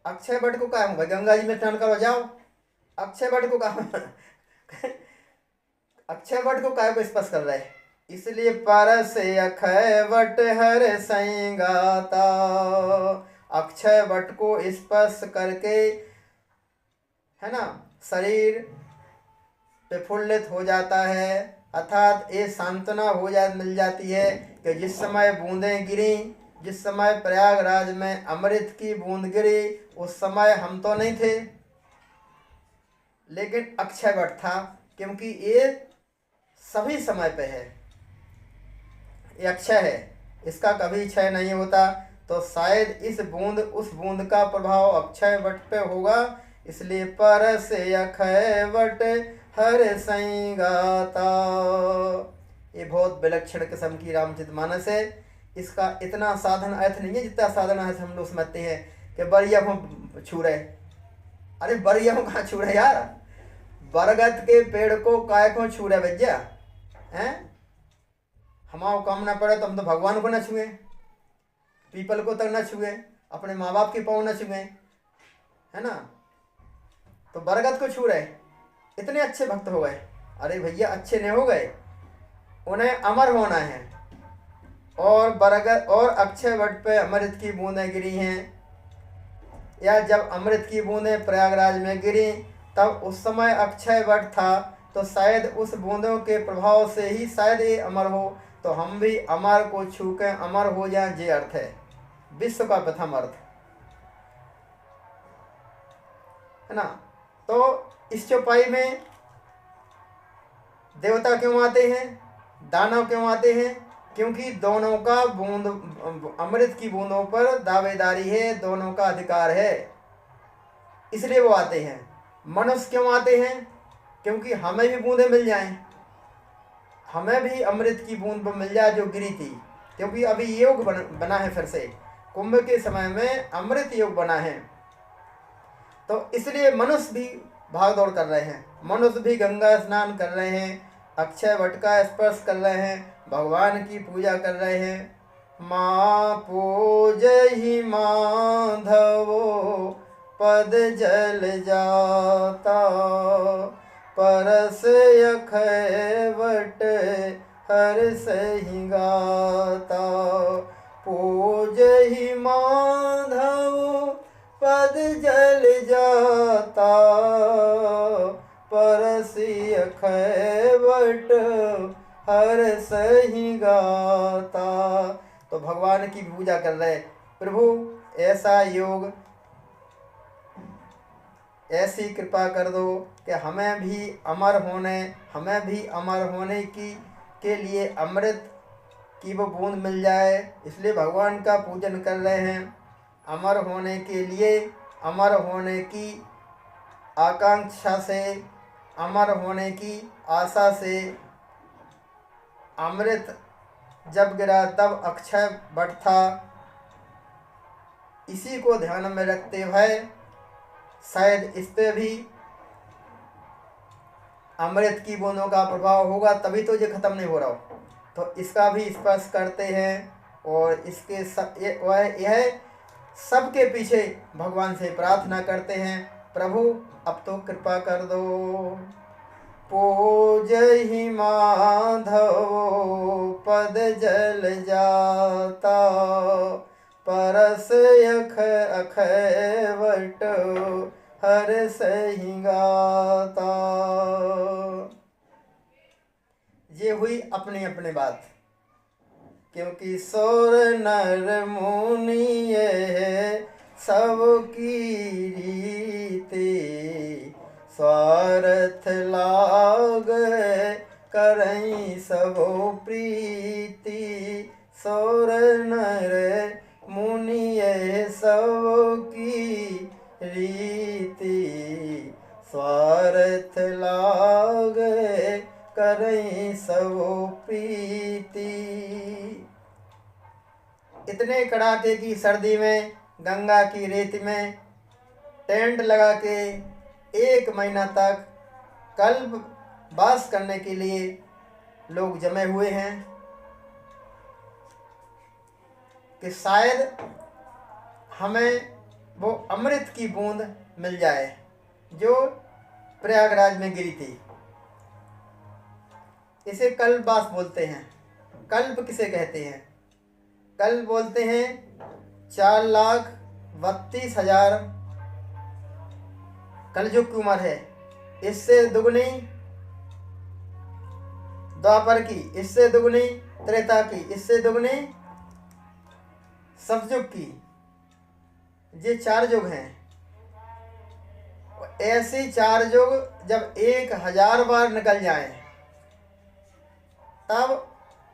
अक्षय वट को कहा, भाई गंगा जी में स्नान करो जाओ। अक्षय वट को कहा अक्षय वट को काय को स्पर्श कर रहे हैं? इसलिए परस अक्षय वट हर सई गाता। अक्षय वट को स्पर्श करके, है ना, शरीर प्रफुल्लित हो जाता है। अर्थात ये सांत्वना हो जा मिल जाती है कि जिस समय बूंदें गिरी, जिस समय प्रयागराज में अमृत की बूंद गिरी, उस समय हम तो नहीं थे, लेकिन अक्षय वट था। क्योंकि ये सभी समय पे है, ये अक्षय है, इसका कभी क्षय नहीं होता। तो शायद इस बूंद, उस बूंद का प्रभाव अक्षय वट पे होगा, इसलिए परस अक्षय वट हर सई गाता। ये बहुत विलक्षण किस्म की रामचरितमानस है। इसका इतना साधन अर्थ नहीं है जितना साधन अर्थ हम लोग समझते हैं कि बरिया को छू रहे। अरे बरिया को कहाँ छू रहे यार? बरगद के पेड़ को काय को छू रहे भैया हैं? हमारा काम ना पड़े तो हम तो भगवान को न छुए। पीपल को तक न छुए, अपने माँ बाप के पाँव न छुए, है ना, तो बरगद को छू रहे, इतने अच्छे भक्त हो गए। अरे भैया अच्छे नहीं हो गए, उन्हें अमर होना है। और बरगद और अक्षय वट पे अमृत की बूंदें गिरी हैं, या जब अमृत की बूंदें प्रयागराज में गिरी तब उस समय अक्षय वट था, तो शायद उस बूंदों के प्रभाव से ही शायद ये अमर हो, तो हम भी अमर को छू के अमर हो जाए, ये अर्थ है विश्व का प्रथम अर्थ, है ना। तो इस चौपाई में देवता क्यों आते हैं, दानव क्यों आते हैं, क्योंकि दोनों का बूंद अमृत की बूंदों पर दावेदारी है, दोनों का अधिकार है, इसलिए वो आते हैं। मनुष्य क्यों आते हैं, क्योंकि हमें भी बूंदें मिल जाएं, हमें भी अमृत की बूंद मिल जाए जो गिरी थी, क्योंकि अभी योग बना है, फिर से कुंभ के समय में अमृत योग बना है, तो इसलिए मनुष्य भी भाग दौड़ कर रहे हैं, मनुष्य भी गंगा स्नान कर रहे हैं, अक्षय वट का स्पर्श कर रहे हैं, भगवान की पूजा कर रहे हैं। माँ पूजहि माधवो पद जल जाता, परस अक्षय वट हर्षहि गाता। पूजहि माधवो पद जल जाता, परसी अक्षय वट हर्षहि गाता। तो भगवान की पूजा कर रहे, प्रभु ऐसा योग, ऐसी कृपा कर दो कि हमें भी अमर होने की के लिए अमृत की वो बूंद मिल जाए, इसलिए भगवान का पूजन कर रहे हैं। अमर होने के लिए, अमर होने की आकांक्षा से, अमर होने की आशा से, अमृत जब गिरा तब अक्षय वट था, इसी को ध्यान में रखते हुए शायद इस पे भी अमृत की बूंदों का प्रभाव होगा, तभी तो ये खत्म नहीं हो रहा हो, तो इसका भी स्पर्श करते हैं। और इसके यह सबके पीछे भगवान से प्रार्थना करते हैं, प्रभु अब तो कृपा कर दो। पूजहि माधवो पद जल जाता, परस अक्षय वट हर्षहि गाता। ये हुई अपनी अपनी बात, क्योंकि सौर नर मुनि ये सबकी रीति, स्वार्थ लाग करई सबो प्रीति। सौर नर मुनि ये सबकी रीति, स्वार्थ लाग करई सबो प्रीति। इतने कड़ाके की सर्दी में गंगा की रेत में टेंट लगा के 1 महीना तक कल्प वास करने के लिए लोग जमे हुए हैं, कि शायद हमें वो अमृत की बूंद मिल जाए जो प्रयागराज में गिरी थी। इसे कल्पवास बोलते हैं। कल्प किसे कहते हैं? कल्प बोलते हैं 4,32,000 कलयुग की उम्र है, इससे दुगनी द्वापर की, इससे दुगनी त्रेता की, इससे दुगनी सतयुग की। ये 4 युग हैं। ऐसे 4 युग जब 1000 बार निकल जाएं, तब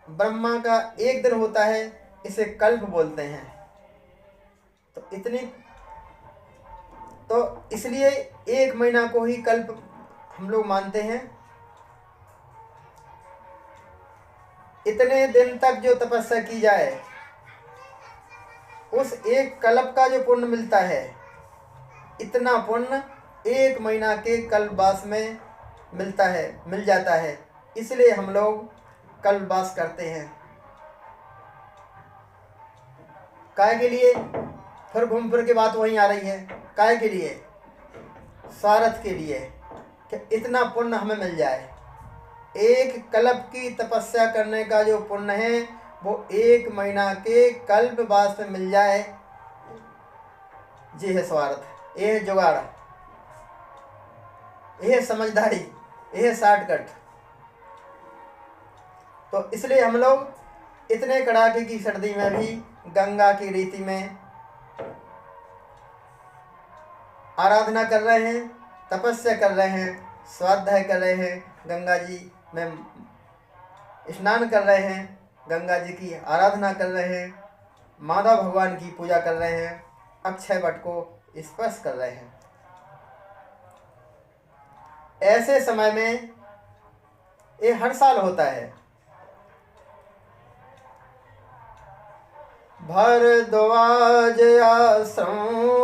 ब्रह्मा का 1 दिन होता है, इसे कल्प बोलते हैं। तो इसलिए 1 महीना को ही कल्प हम लोग मानते हैं। इतने दिन तक जो तपस्या की जाए, उस एक कल्प का जो पुण्य मिलता है, इतना पुण्य 1 महीना के कल्पवास में मिल जाता है। इसलिए हम लोग कल्पवास करते हैं। काय के लिए? फिर घूम फिर के बात वहीं आ रही है, काय के लिए? स्वार्थ के लिए, कि इतना पुण्य हमें मिल जाए। एक कल्प की तपस्या करने का जो पुण्य है वो 1 महीना के कल्पवास में मिल जाए, ये है स्वार्थ, ये है जुगाड़, ये है समझदारी, ये है शॉर्टकट। तो इसलिए हम लोग इतने कड़ाके की सर्दी में भी गंगा की रीति में आराधना कर रहे हैं, तपस्या कर रहे हैं, स्वाध्याय कर रहे हैं, गंगा जी में स्नान कर रहे हैं, गंगा जी की आराधना कर रहे हैं, माधव भगवान की पूजा कर रहे हैं, अक्षय वट को स्पर्श कर रहे हैं। ऐसे समय में ये हर साल होता है। भरद्वाज आश्रम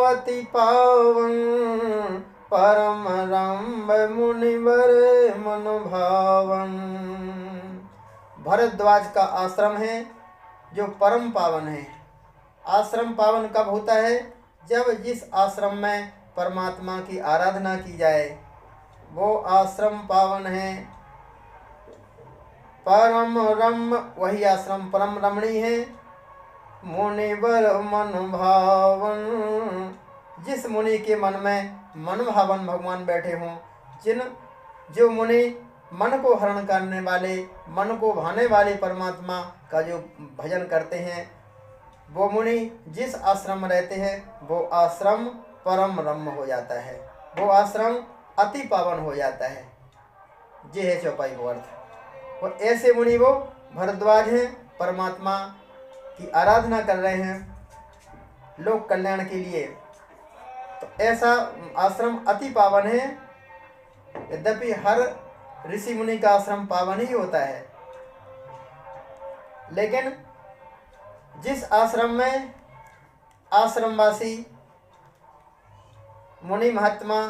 अति पावन, परम रंभ मुनिवर मनभावन। भरद्वाज का आश्रम है जो परम पावन है। आश्रम पावन कब होता है? जब जिस आश्रम में परमात्मा की आराधना की जाए वो आश्रम पावन है। परम रम, वही आश्रम परम रमणीय है। मुनिवर मन भावन, जिस मुनि के मन में मन भावन भगवान बैठे हों, जो मुनि मन को हरण करने वाले, मन को भाने वाले परमात्मा का जो भजन करते हैं, वो मुनि जिस आश्रम में रहते हैं वो आश्रम परम रम्य हो जाता है, वो आश्रम अति पावन हो जाता है। ये है चौपाई का अर्थ। वो ऐसे मुनि वो भरद्वाज हैं, परमात्मा की आराधना कर रहे हैं लोक कल्याण के लिए। तो ऐसा आश्रम अति पावन है। यद्यपि हर ऋषि मुनि का आश्रम पावन ही होता है, लेकिन जिस आश्रम में आश्रमवासी मुनि महात्मा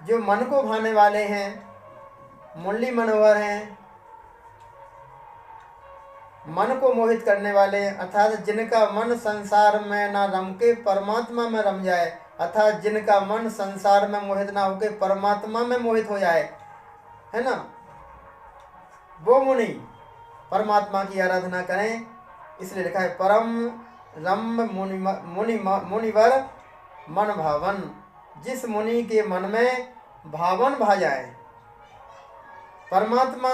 जो मन को भाने वाले हैं, मुरली मनोहर हैं, मन को मोहित करने वाले हैं, अर्थात जिनका मन संसार में ना रम के परमात्मा में रम जाए, अर्थात जिनका मन संसार में मोहित ना होके परमात्मा में मोहित हो जाए, है ना, वो मुनि परमात्मा की आराधना करें। इसलिए लिखा है परम रम मुनिवर मन भावन, जिस मुनि के मन में भावन भा जाए, परमात्मा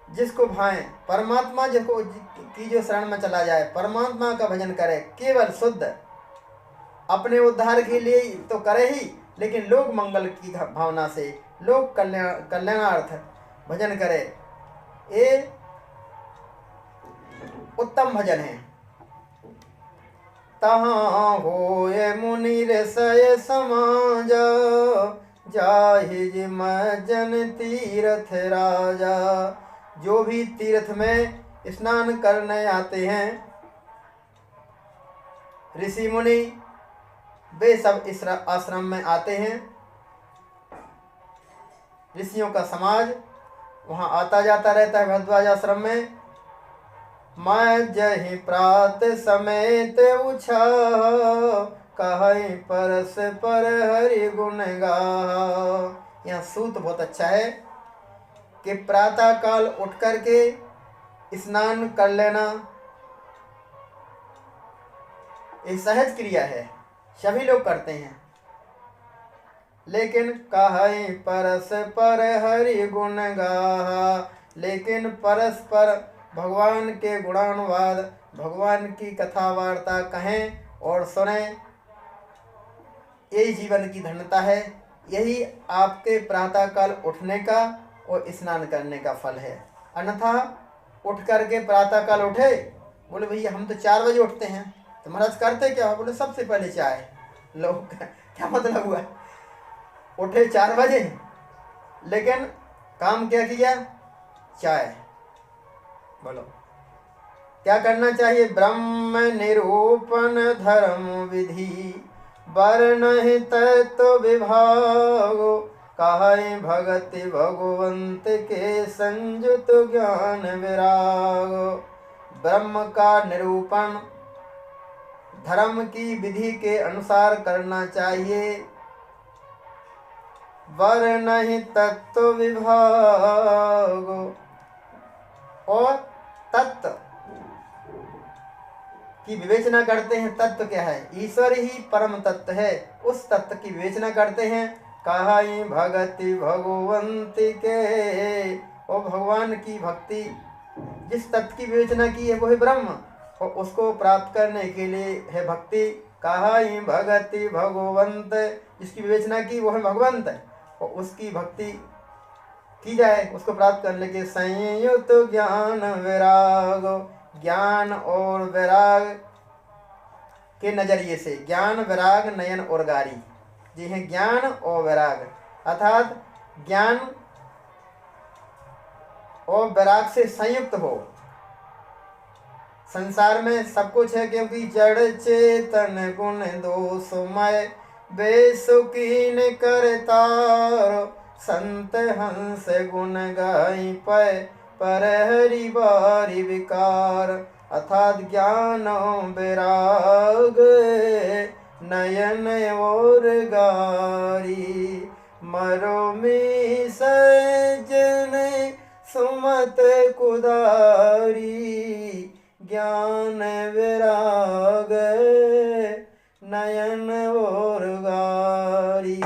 जिसको भाए, परमात्मा जिसको की जो शरण में चला जाए, परमात्मा का भजन करे, केवल शुद्ध अपने उद्धार के लिए तो करे ही, लेकिन लोक मंगल की भावना से लोक कल्याणार्थ भजन करे, ये उत्तम भजन है। तहाँ होए मुनि ऋषय समाज, जाहि जिम जन तीर्थ राजा। जो भी तीर्थ में स्नान करने आते हैं ऋषि मुनि, वे सब इस आश्रम में आते हैं। ऋषियों का समाज वहाँ आता जाता रहता है भरद्वाज आश्रम में। मैं जहि प्रात समेत उछा, कहीं परस पर हरि गुण गाहा। यहाँ सूत बहुत अच्छा है कि प्रातः काल उठ करके स्नान कर लेना एक सहज क्रिया है, सभी लोग करते हैं, लेकिन कहीं परस पर हरि गुण गाहा, लेकिन परस्पर भगवान के गुणानुवाद, भगवान की कथा वार्ता कहें और सुने, यही जीवन की धन्यता है। यही आपके प्रातः काल उठने का और स्नान करने का फल है। अन्यथा उठ करके प्रातः काल उठे, बोले भैया हम तो 4 बजे उठते हैं, तो महाराज करते क्या हो? बोले सबसे पहले चाय। लोग क्या मतलब हुआ? उठे 4 बजे, लेकिन काम क्या किया? चाय। बोलो क्या करना चाहिए? ब्रह्म निरूपण धर्म विधि, वर्ण तत्व विभागो, कहे भगति भगवंत के संयुत ज्ञान विरागो। ब्रह्म का निरूपण धर्म की विधि के अनुसार करना चाहिए, वर नहीं तत्व विभाग। और तत्व की विवेचना करते हैं। तत्व क्या है? ईश्वर ही परम तत्व है, उस तत्व की विवेचना करते हैं। कहाई भगति भगवंती के, और भगवान की भक्ति, जिस तत्व की विवेचना की है वो है ब्रह्म, और उसको प्राप्त करने के लिए है भक्ति। कहाई भगति भगवंत, जिसकी विवेचना की वो है भगवंत, और उसकी भक्ति की जाए, उसको प्राप्त करने के संयुक्त ज्ञान वैराग। ज्ञान और वैराग के नजरिए से, ज्ञान वैराग नयन और गारी, जी हैं ज्ञान और वैराग, अर्थात ज्ञान और वैराग से संयुक्त हो। संसार में सब कुछ है, क्योंकि जड़ चेतन गुण दोषमय, बेसुकीन करतार संत हंस गुण गाई पय, पर हरि बारी विकार। अर्थात ज्ञान वैराग नयन और गारी, मरो में सजन सुमत कुदारी, ज्ञान वैराग नयन और गारी।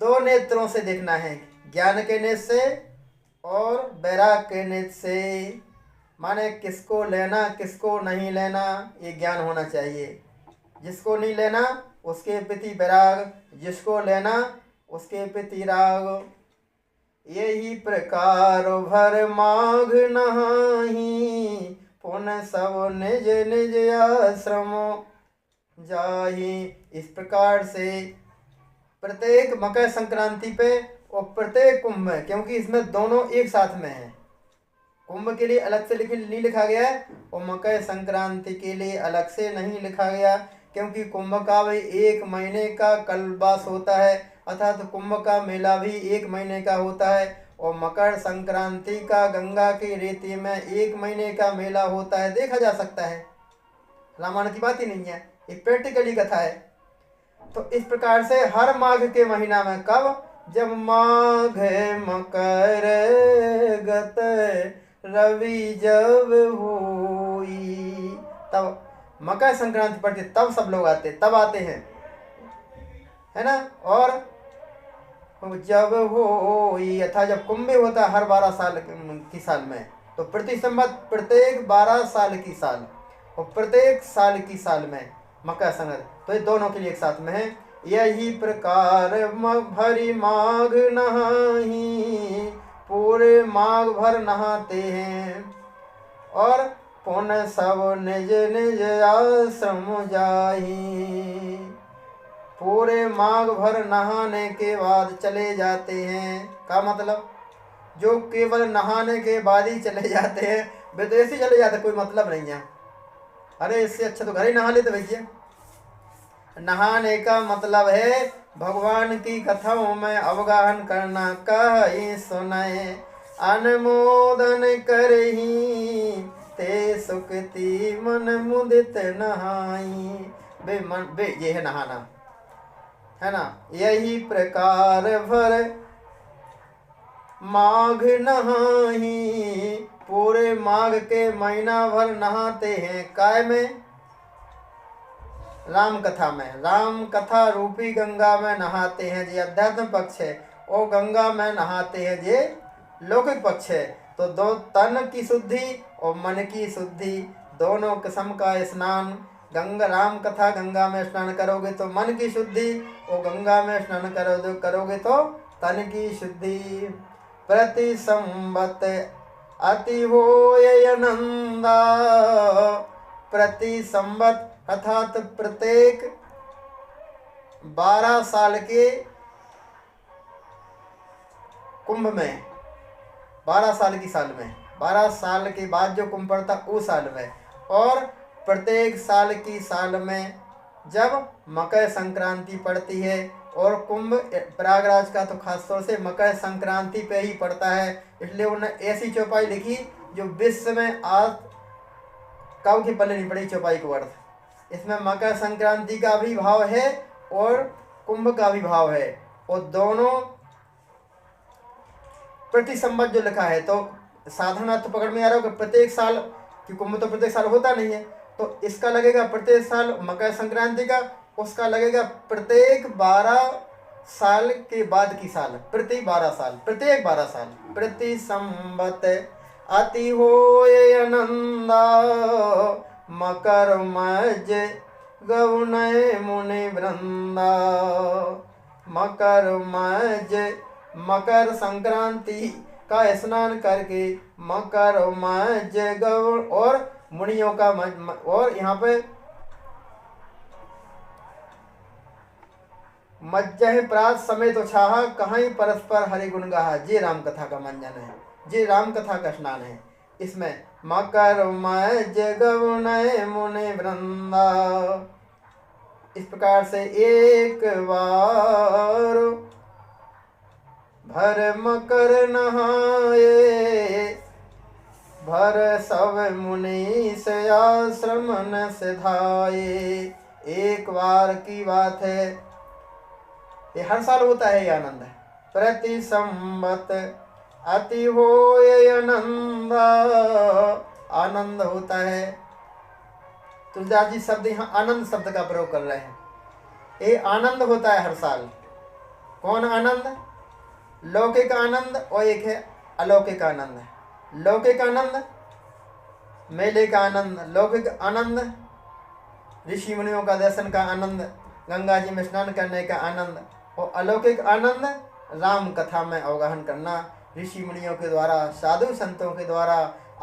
दो नेत्रों से देखना है, ज्ञान के नेत्र से और वैराग के नेत्र से। माने किसको लेना किसको नहीं लेना, ये ज्ञान होना चाहिए। जिसको नहीं लेना उसके प्रति वैराग, जिसको लेना उसके प्रति राग। यही प्रकार भर माघ नहाही, पुन सब निज निज आश्रम जाही। इस प्रकार से प्रत्येक मकर संक्रांति पे और प्रत्येक कुंभ में, क्योंकि इसमें दोनों एक साथ में है, कुंभ के लिए अलग से नहीं लिखा गया है और मकर संक्रांति के लिए अलग से नहीं लिखा गया, क्योंकि कुंभ का भी 1 महीने का कल्पवास होता है, अर्थात कुंभ का मेला भी 1 महीने का होता है, और मकर संक्रांति का गंगा की रेती में 1 महीने का मेला होता है। देखा जा सकता है, रामायण की बात ही नहीं है, एक प्रैक्टिकली कथा है। तो इस प्रकार से हर माघ के महीना में, कब? जब माघ मकर गत रवि जब होई, तब मकर संक्रांति पड़ती, तब सब लोग आते, तब आते हैं, है ना। और जब होई, अथा जब कुंभ होता है हर 12 साल की साल में, तो प्रति संवत प्रत्येक 12 साल की साल और प्रत्येक साल की साल में मकर संक्रांति, तो ये दोनों के लिए एक साथ में है। यही प्रकार भरी माघ नहाही, पूरे माघ भर नहाते हैं, और पुन सब निज निज आश्रम जाही। पूरे माघ भर नहाने के बाद चले जाते हैं, का मतलब जो केवल नहाने के बाद ही चले जाते हैं वे तो ऐसे चले जाते, कोई मतलब नहीं है। अरे इससे अच्छा तो घर ही नहा लेते भैया। नहाने का मतलब है भगवान की कथाओं में अवगाहन करना, कही सुनाए अनुमोदन करही, ते सुखती मन मुदित नहाई। बे ये है नहाना, है ना। यही प्रकार भर माघ नहाही, पूरे माघ के महीना भर नहाते हैं, काय में? राम कथा में, राम कथा रूपी गंगा में नहाते हैं, ये अध्यात्म पक्ष है, और गंगा में नहाते हैं ये लौकिक पक्ष है। तो दो तन की शुद्धि और मन की शुद्धि, दोनों किस्म का स्नान। गंगा राम कथा गंगा में स्नान करोगे तो मन की शुद्धि, और गंगा में स्नान करोगे तो तन की शुद्धि। प्रति संवत अति होय नंदा, प्रति संवत अर्थात प्रत्येक 12 साल के कुंभ में, 12 साल की साल में, 12 साल के बाद जो कुंभ पड़ता उस साल में, और प्रत्येक साल की साल में जब मकर संक्रांति पड़ती है और कुंभ प्रयागराज का तो खास तौर से मकर संक्रांति पे ही पड़ता है, इसलिए उन्होंने ऐसी चौपाई लिखी जो विश्व में आज काऊ के पल्ले नहीं पड़ी चौपाई को अर्थ। इसमें मकर संक्रांति का भी भाव है और कुंभ का भी भाव है, और दोनों प्रति संवत जो लिखा है, तो साधारण तो पकड़ में आ रहा हो कि प्रत्येक साल, कि कुंभ तो प्रत्येक साल होता नहीं है, तो इसका लगेगा प्रत्येक साल मकर संक्रांति का, उसका लगेगा प्रत्येक 12 साल के बाद की साल, प्रति 12 साल, प्रत्येक 12 साल, प्रति संवत अति होय आनंदा मकर मज गौनय मुनि वृंदा। मकर मज, मकर संक्रांति का स्नान करके मकर मज गौ और मुनियों का और यहाँ पे मज्जह प्रात समेत उछाहा कहीं परस्पर हरि गुण गाहा। जे राम कथा का मंजन है, जे राम कथा का स्नान है। इसमें मकर मज गौनय मुनि वृंदा, इस प्रकार से एक बार भर मकर नहाए, भर सब मुनि से आश्रम न सिधाए। एक बार की बात है, ये हर साल होता है ये आनंद। प्रति संवत अति होय आनंदा, आनंद होता है। तुलसीदास जी शब्द यहाँ आनंद शब्द का प्रयोग कर रहे हैं। ये आनंद होता है हर साल। कौन आनंद? लौकिक आनंद और एक है अलौकिक आनंद। लौकिक आनंद मेले का आनंद, लौकिक आनंद ऋषि मुनियों का दर्शन का आनंद, गंगा जी में स्नान करने का आनंद, और अलौकिक आनंद राम कथा में अवगाहन करना, ऋषि मुनियों के द्वारा, साधु संतों के द्वारा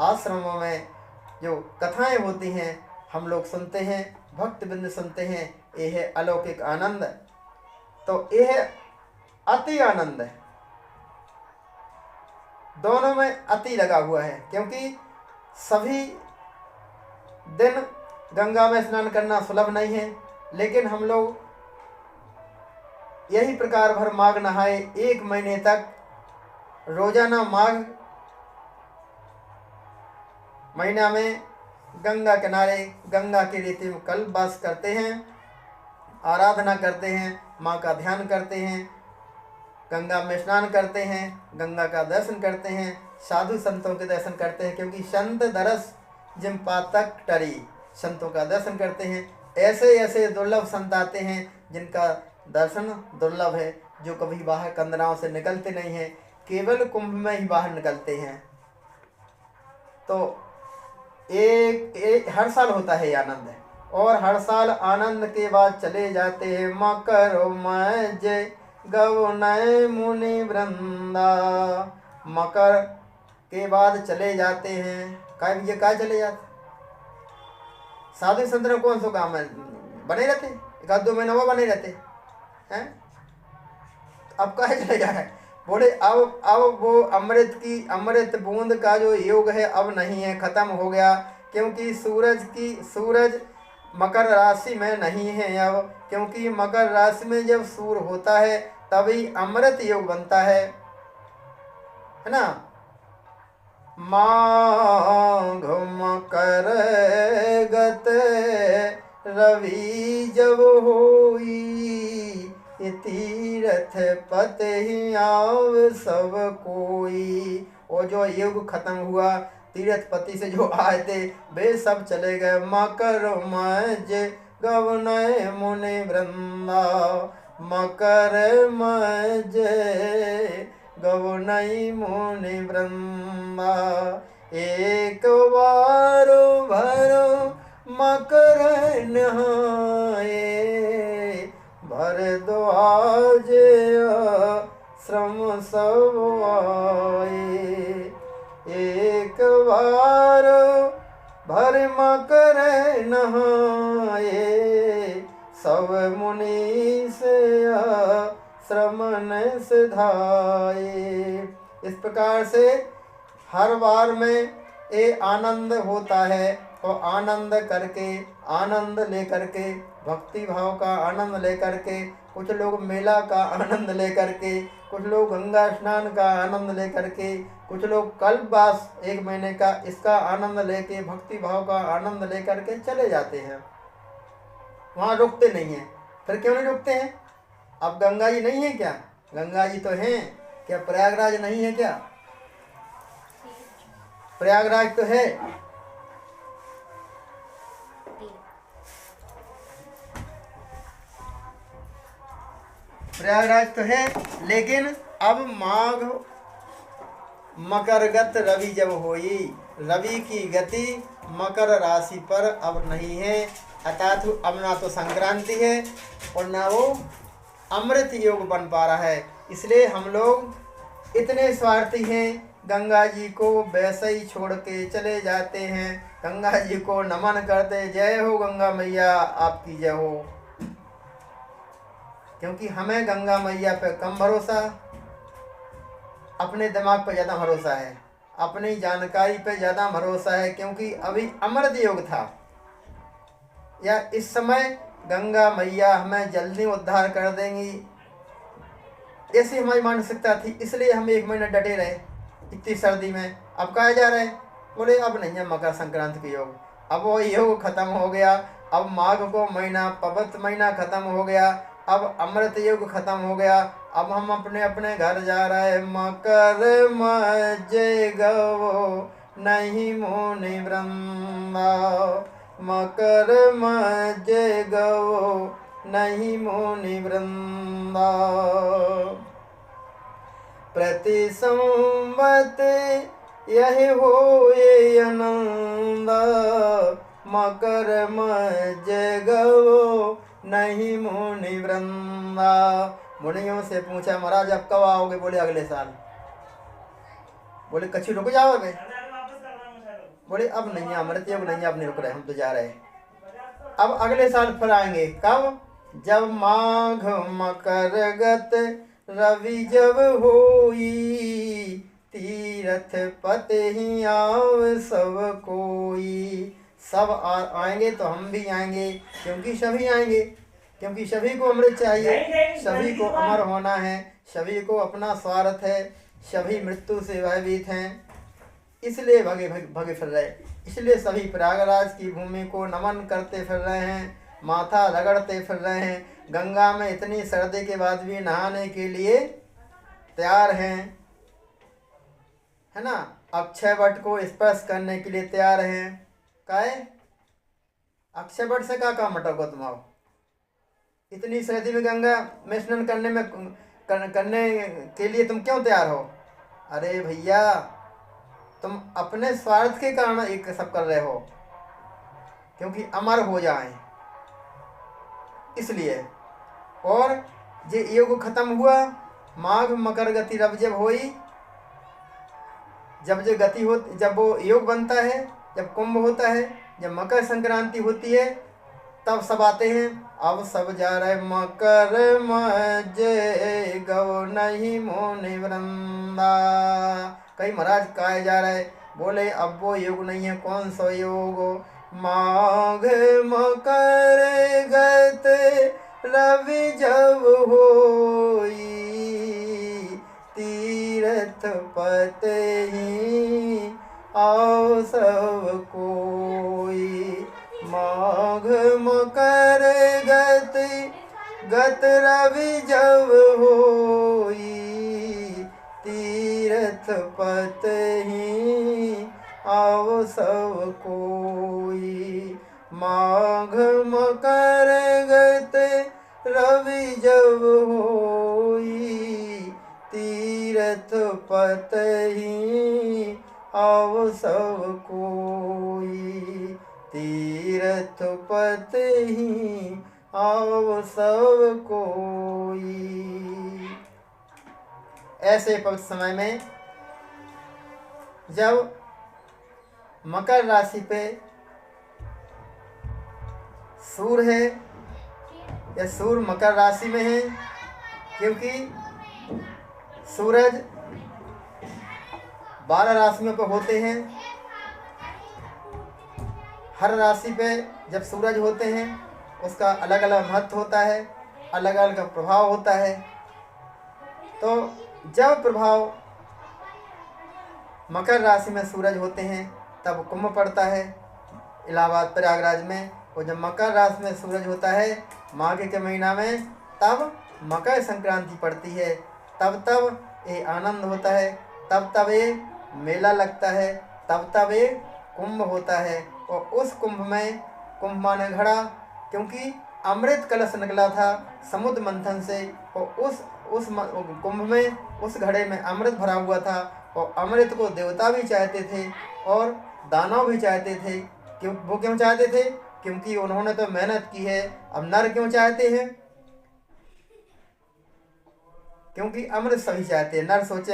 आश्रमों में जो कथाएं होती हैं हम लोग सुनते हैं, भक्त बिंद सुनते हैं, ये है अलौकिक आनंद। तो ये है अति आनंद। दोनों में अति लगा हुआ है, क्योंकि सभी दिन गंगा में स्नान करना सुलभ नहीं है, लेकिन हम लोग यही प्रकार भर माघ नहाए 1 महीने तक रोजाना माघ महीना में गंगा किनारे गंगा की रीति में कल्पवास करते हैं, आराधना करते हैं, माँ का ध्यान करते हैं, गंगा में स्नान करते हैं, गंगा का दर्शन करते हैं, साधु संतों के दर्शन करते हैं, क्योंकि संत दरस जिम पातक टरी, संतों का दर्शन करते हैं। ऐसे ऐसे दुर्लभ संत आते हैं जिनका दर्शन दुर्लभ है, जो कभी बाहर कंदराओं से निकलते नहीं हैं, केवल कुंभ में ही बाहर निकलते हैं। तो एक हर साल होता है ये आनंद है, और हर साल आनंद के बाद चले जाते हैं मकर मज गौनय मुनि वृंदा। मकर के बाद चले जाते हैं, ये क्या चले जाते? साधु संत कौन सो काम है, बने रहते, 1-2 महीना वो बने रहते हैं। अब कहे चले जा रहे हैं, बोले अब वो अमृत बूंद का जो योग है अब नहीं है, खत्म हो गया, क्योंकि सूरज मकर राशि में नहीं है अब, क्योंकि मकर राशि में जब सूर्य होता है तभी अमृत योग बनता है ना। माघ मकर गत रवि जब होई, तीरथ पति आव सब कोई। और जो युग खत्म हुआ, तीरथ पति से जो आए थे वे सब चले गए। मकर मज गौनय मुनि वृंदा, मकर मज गौनय मुनि वृंदा। एक बार भरो मकर नहाए, भरद्वाज श्रम सब आए। एक बार भर मकर नहाए, सब मुनि से श्रमण सिधाए। इस प्रकार से हर बार में ये आनंद होता है, और आनंद लेकर के, भक्ति भाव का आनंद लेकर के, कुछ लोग मेला का आनंद लेकर के, कुछ लोग गंगा स्नान का आनंद लेकर के, कुछ लोग कल्पवास 1 महीने का इसका आनंद लेके, भक्ति भाव का आनंद लेकर के चले जाते हैं। वहाँ रुकते नहीं हैं। फिर क्यों नहीं रुकते हैं? अब गंगा जी नहीं है क्या? गंगा जी तो हैं क्या? प्रयागराज नहीं है क्या? प्रयागराज तो है। प्रयागराज तो है, लेकिन अब माघ मकरगत रवि जब होई, रवि की गति मकर राशि पर अब नहीं है, अर्थात अब ना तो संक्रांति है और ना वो अमृत योग बन पा रहा है। इसलिए हम लोग इतने स्वार्थी हैं, गंगा जी को वैसे ही छोड़ के चले जाते हैं, गंगा जी को नमन करते, जय हो गंगा मैया आपकी जय हो। क्योंकि हमें गंगा मैया पे कम भरोसा, अपने दिमाग पे ज़्यादा भरोसा है, अपनी जानकारी पे ज़्यादा भरोसा है। क्योंकि अभी अमृत योग था, या इस समय गंगा मैया हमें जल्दी उद्धार कर देंगी, ऐसी हमारी मानसिकता थी। इसलिए हम 1 महीना डटे रहे इतनी सर्दी में। अब कहा जा रहा है, बोले अब नहीं है मकर संक्रांति के योग, अब वो योग खत्म हो गया। अब माघ को महीना, पवित्र महीना खत्म हो गया, अब अमृत योग खत्म हो गया। अब हम अपने अपने घर जा रहे हैं। मकर मजे गवो नहीं मुनि वृंदा, मकर मजे गवो नहीं मुनि वृंदा, प्रति संवत यही होए आनंद, मकर मजे गवो नहीं मुनि वृंदा। मुनियों से पूछा, महाराज अब कब आओगे? बोले अगले साल। बोले कच्ची रुक जाओ अबे? बोले अब नहीं है, अमृत योग नहीं है, अब नहीं रुक रहे, हम तो जा रहे हैं। अब अगले साल फिर आएंगे। कब? जब माघ मकरगत रवि जब होई, तीरथ पते ही आव सब कोई। सब आएंगे तो हम भी आएंगे, क्योंकि सभी आएंगे, क्योंकि सभी को अमृत चाहिए, सभी को अमर होना है, सभी को अपना स्वार्थ है, सभी मृत्यु से भयभीत हैं, इसलिए भगे फिर रहे। इसलिए सभी प्रयागराज की भूमि को नमन करते फिर रहे हैं, माथा रगड़ते फिर रहे हैं, गंगा में इतनी सर्दी के बाद भी नहाने के लिए तैयार हैं, है ना। अक्षय वट को स्पर्श करने के लिए तैयार हैं। काहे? अक्षय वट से क्या काम हटोगे तुम? आओ, इतनी सर्दी में गंगा में स्नान करने के लिए तुम क्यों तैयार हो? अरे भैया, तुम अपने स्वार्थ के कारण एक सब कर रहे हो, क्योंकि अमर हो जाएं इसलिए। और ये योग खत्म हुआ, माघ मकर गति रब जब होई, जब जो गति हो, जब वो योग बनता है, जब कुंभ होता है, जब मकर संक्रांति होती है, तब सब आते हैं। अब सब जा रहे। मकर मजे गौ नहीं मुनि वृंदा। कई महाराज काहे जा रहे? बोले अब वो योग नहीं है। कौन सा योग? माघ मकर गत रवि जब होई, तीरथ पते ही आओ सब कोई। माघ मकर गत रवि जब होई, तीरथ पते ही आओ सब कोई। माघ मकर गत रवि जब होई, तीरथ पते ही आओ सब कोई। तीरथ पते ही आओ सब कोई। ऐसे पवित्र समय में जब मकर राशि पे सूर्य है, या सूर्य मकर राशि में है, क्योंकि सूरज 12 राशियों पर होते हैं, हर राशि पे जब सूरज होते हैं उसका अलग अलग महत्व होता है, अलग अलग प्रभाव होता है। तो जब प्रभाव मकर राशि में सूरज होते हैं तब कुंभ पड़ता है इलाहाबाद प्रयागराज में। और जब मकर राशि में सूरज होता है माघ के महीना में तब मकर संक्रांति पड़ती है। तब ये आनंद होता है, तब ये मेला लगता है, तब ये कुंभ होता है। और उस कुंभ में, कुंभ माने घड़ा, क्योंकि अमृत कलश निकला था समुद्र मंथन से। और उस कुंभ में, उस घड़े में अमृत भरा हुआ था। और अमृत को देवता भी चाहते थे और दानव भी चाहते थे। वो क्यों चाहते थे? क्योंकि उन्होंने तो मेहनत की है। अब नर क्यों चाहते हैं? क्योंकि अमृत सभी चाहते हैं। नर सोच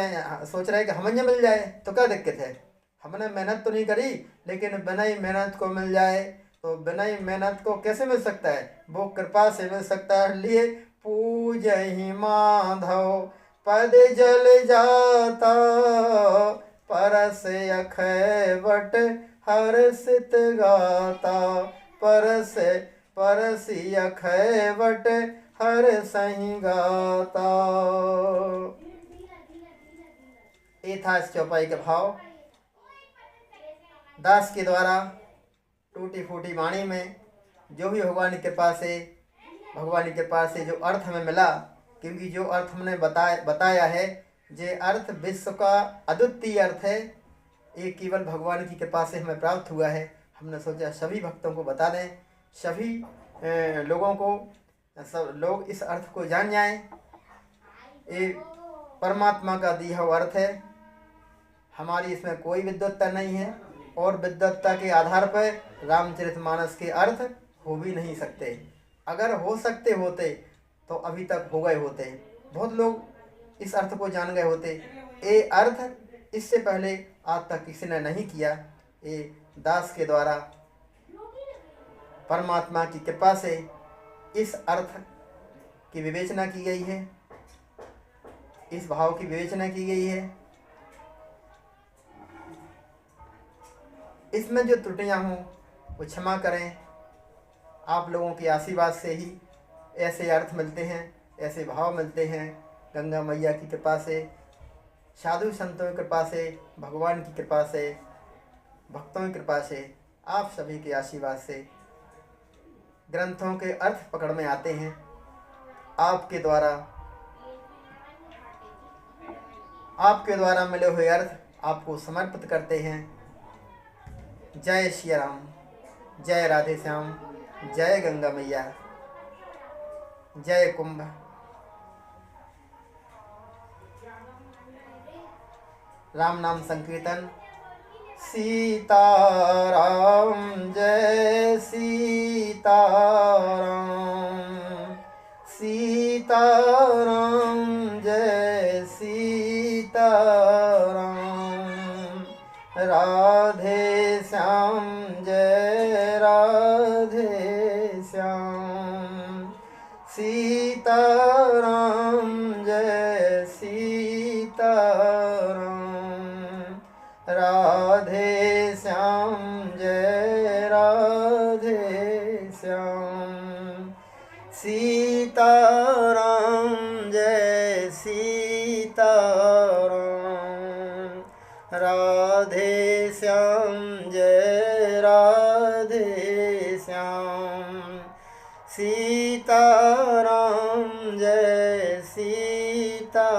रहे कि हमें मिल जाए तो क्या दिक्कत है, हमने मेहनत तो नहीं करी लेकिन बिना ही मेहनत को मिल जाए। तो बिना ही मेहनत को कैसे मिल सकता है? वो कृपा से मिल सकता है। लिए पूजहि माधव पद जल जाता, परस अखैवट हर्षित गाता, परसी अखैवट हर सही गाता। ये था इस चौपाई का भाव। दास के द्वारा टूटी फूटी वाणी में जो भी भगवान की कृपा से जो अर्थ हमें मिला, क्योंकि जो अर्थ हमने बताया है ये अर्थ विश्व का अद्वितीय अर्थ है। ये केवल भगवान की कृपा से हमें प्राप्त हुआ है। हमने सोचा सभी भक्तों को बता दें, सभी लोगों को, सब लोग इस अर्थ को जान जाएं। ये परमात्मा का दिया हुआ अर्थ है, हमारी इसमें कोई विद्वत्ता नहीं है। और विद्वत्ता के आधार पर रामचरितमानस के अर्थ हो भी नहीं सकते। अगर हो सकते होते तो अभी तक हो गए होते, बहुत लोग इस अर्थ को जान गए होते। ये अर्थ इससे पहले आज तक किसी ने नहीं किया। ये दास के द्वारा परमात्मा की कृपा से इस अर्थ की विवेचना की गई है, इस भाव की विवेचना की गई है। इसमें जो त्रुटियां हों वो क्षमा करें। आप लोगों के आशीर्वाद से ही ऐसे अर्थ मिलते हैं, ऐसे भाव मिलते हैं। गंगा मैया की कृपा से, साधु संतों की कृपा से, भगवान की कृपा से, भक्तों की कृपा से, आप सभी के आशीर्वाद से ग्रंथों के अर्थ पकड़ में आते हैं। आपके द्वारा मिले हुए अर्थ आपको समर्पित करते हैं। जय श्री राम, जय राधे श्याम, जय गंगा मैया, जय कुंभ। राम नाम संकीर्तन। सीताराम जय सीताराम, सीताराम जय सीताराम, राधे श्याम जय राधे श्याम, सीताराम जय सीताराम, राधे श्याम जय राधे श्याम, सीताराम जय सीताराम, राधे श्याम जय राधे श्याम, सीताराम जय सीताराम,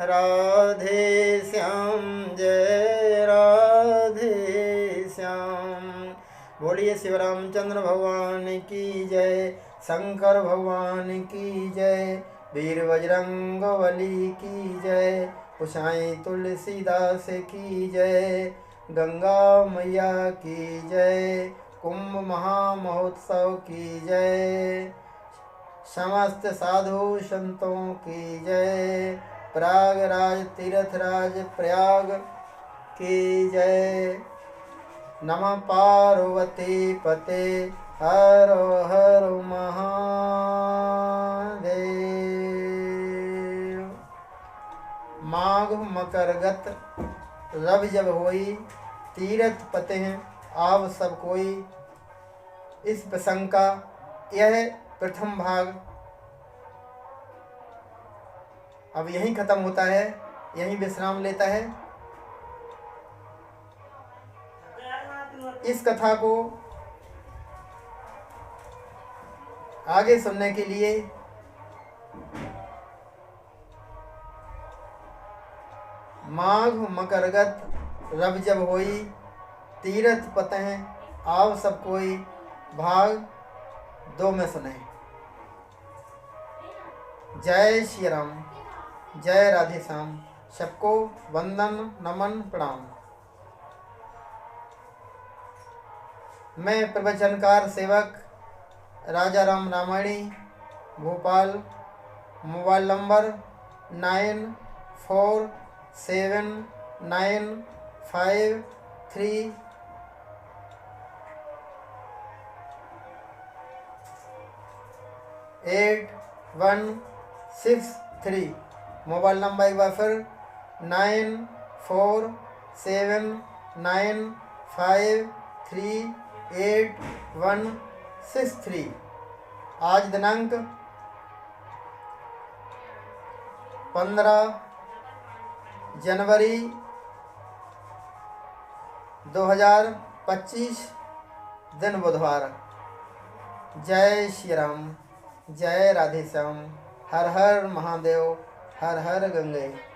राधे श्याम जय राधे श्याम। बोलिए शिव रामचंद्र भगवान की जय, शंकर भगवान की जय, वीर बजरंग बली की जय, उषाई तुलसीदास की जय, गंगा मैया की जय, कुंभ महामहोत्सव की जय, समस्त साधु संतों की जय, प्रयागराज तीर्थराज प्रयाग की जय। नमः पार्वती पते हर हर महादेव। माघ मकर गत रवि जब होई, तीर्थ पते हैं आप सब कोई। इस प्रसंग का यह प्रथम भाग अब यहीं खत्म होता है, यहीं विश्राम लेता है। इस कथा को आगे सुनने के लिए माघ मकरगत रब जब होई, तीर्थ पतः आव सब कोई, भाग 2 में सुने। जय श्री राम, जय राधे श्याम। सबको वंदन नमन प्रणाम। मैं प्रवचनकार सेवक Raja Ram Ramayani, Bhopal. Mobile number 94738163। Mobile number एक बार फिर 9479538163। आज दिनांक 15 जनवरी 2025, दिन बुधवार। जय श्री राम, जय राधे श्याम। हर हर महादेव, हर हर गंगे।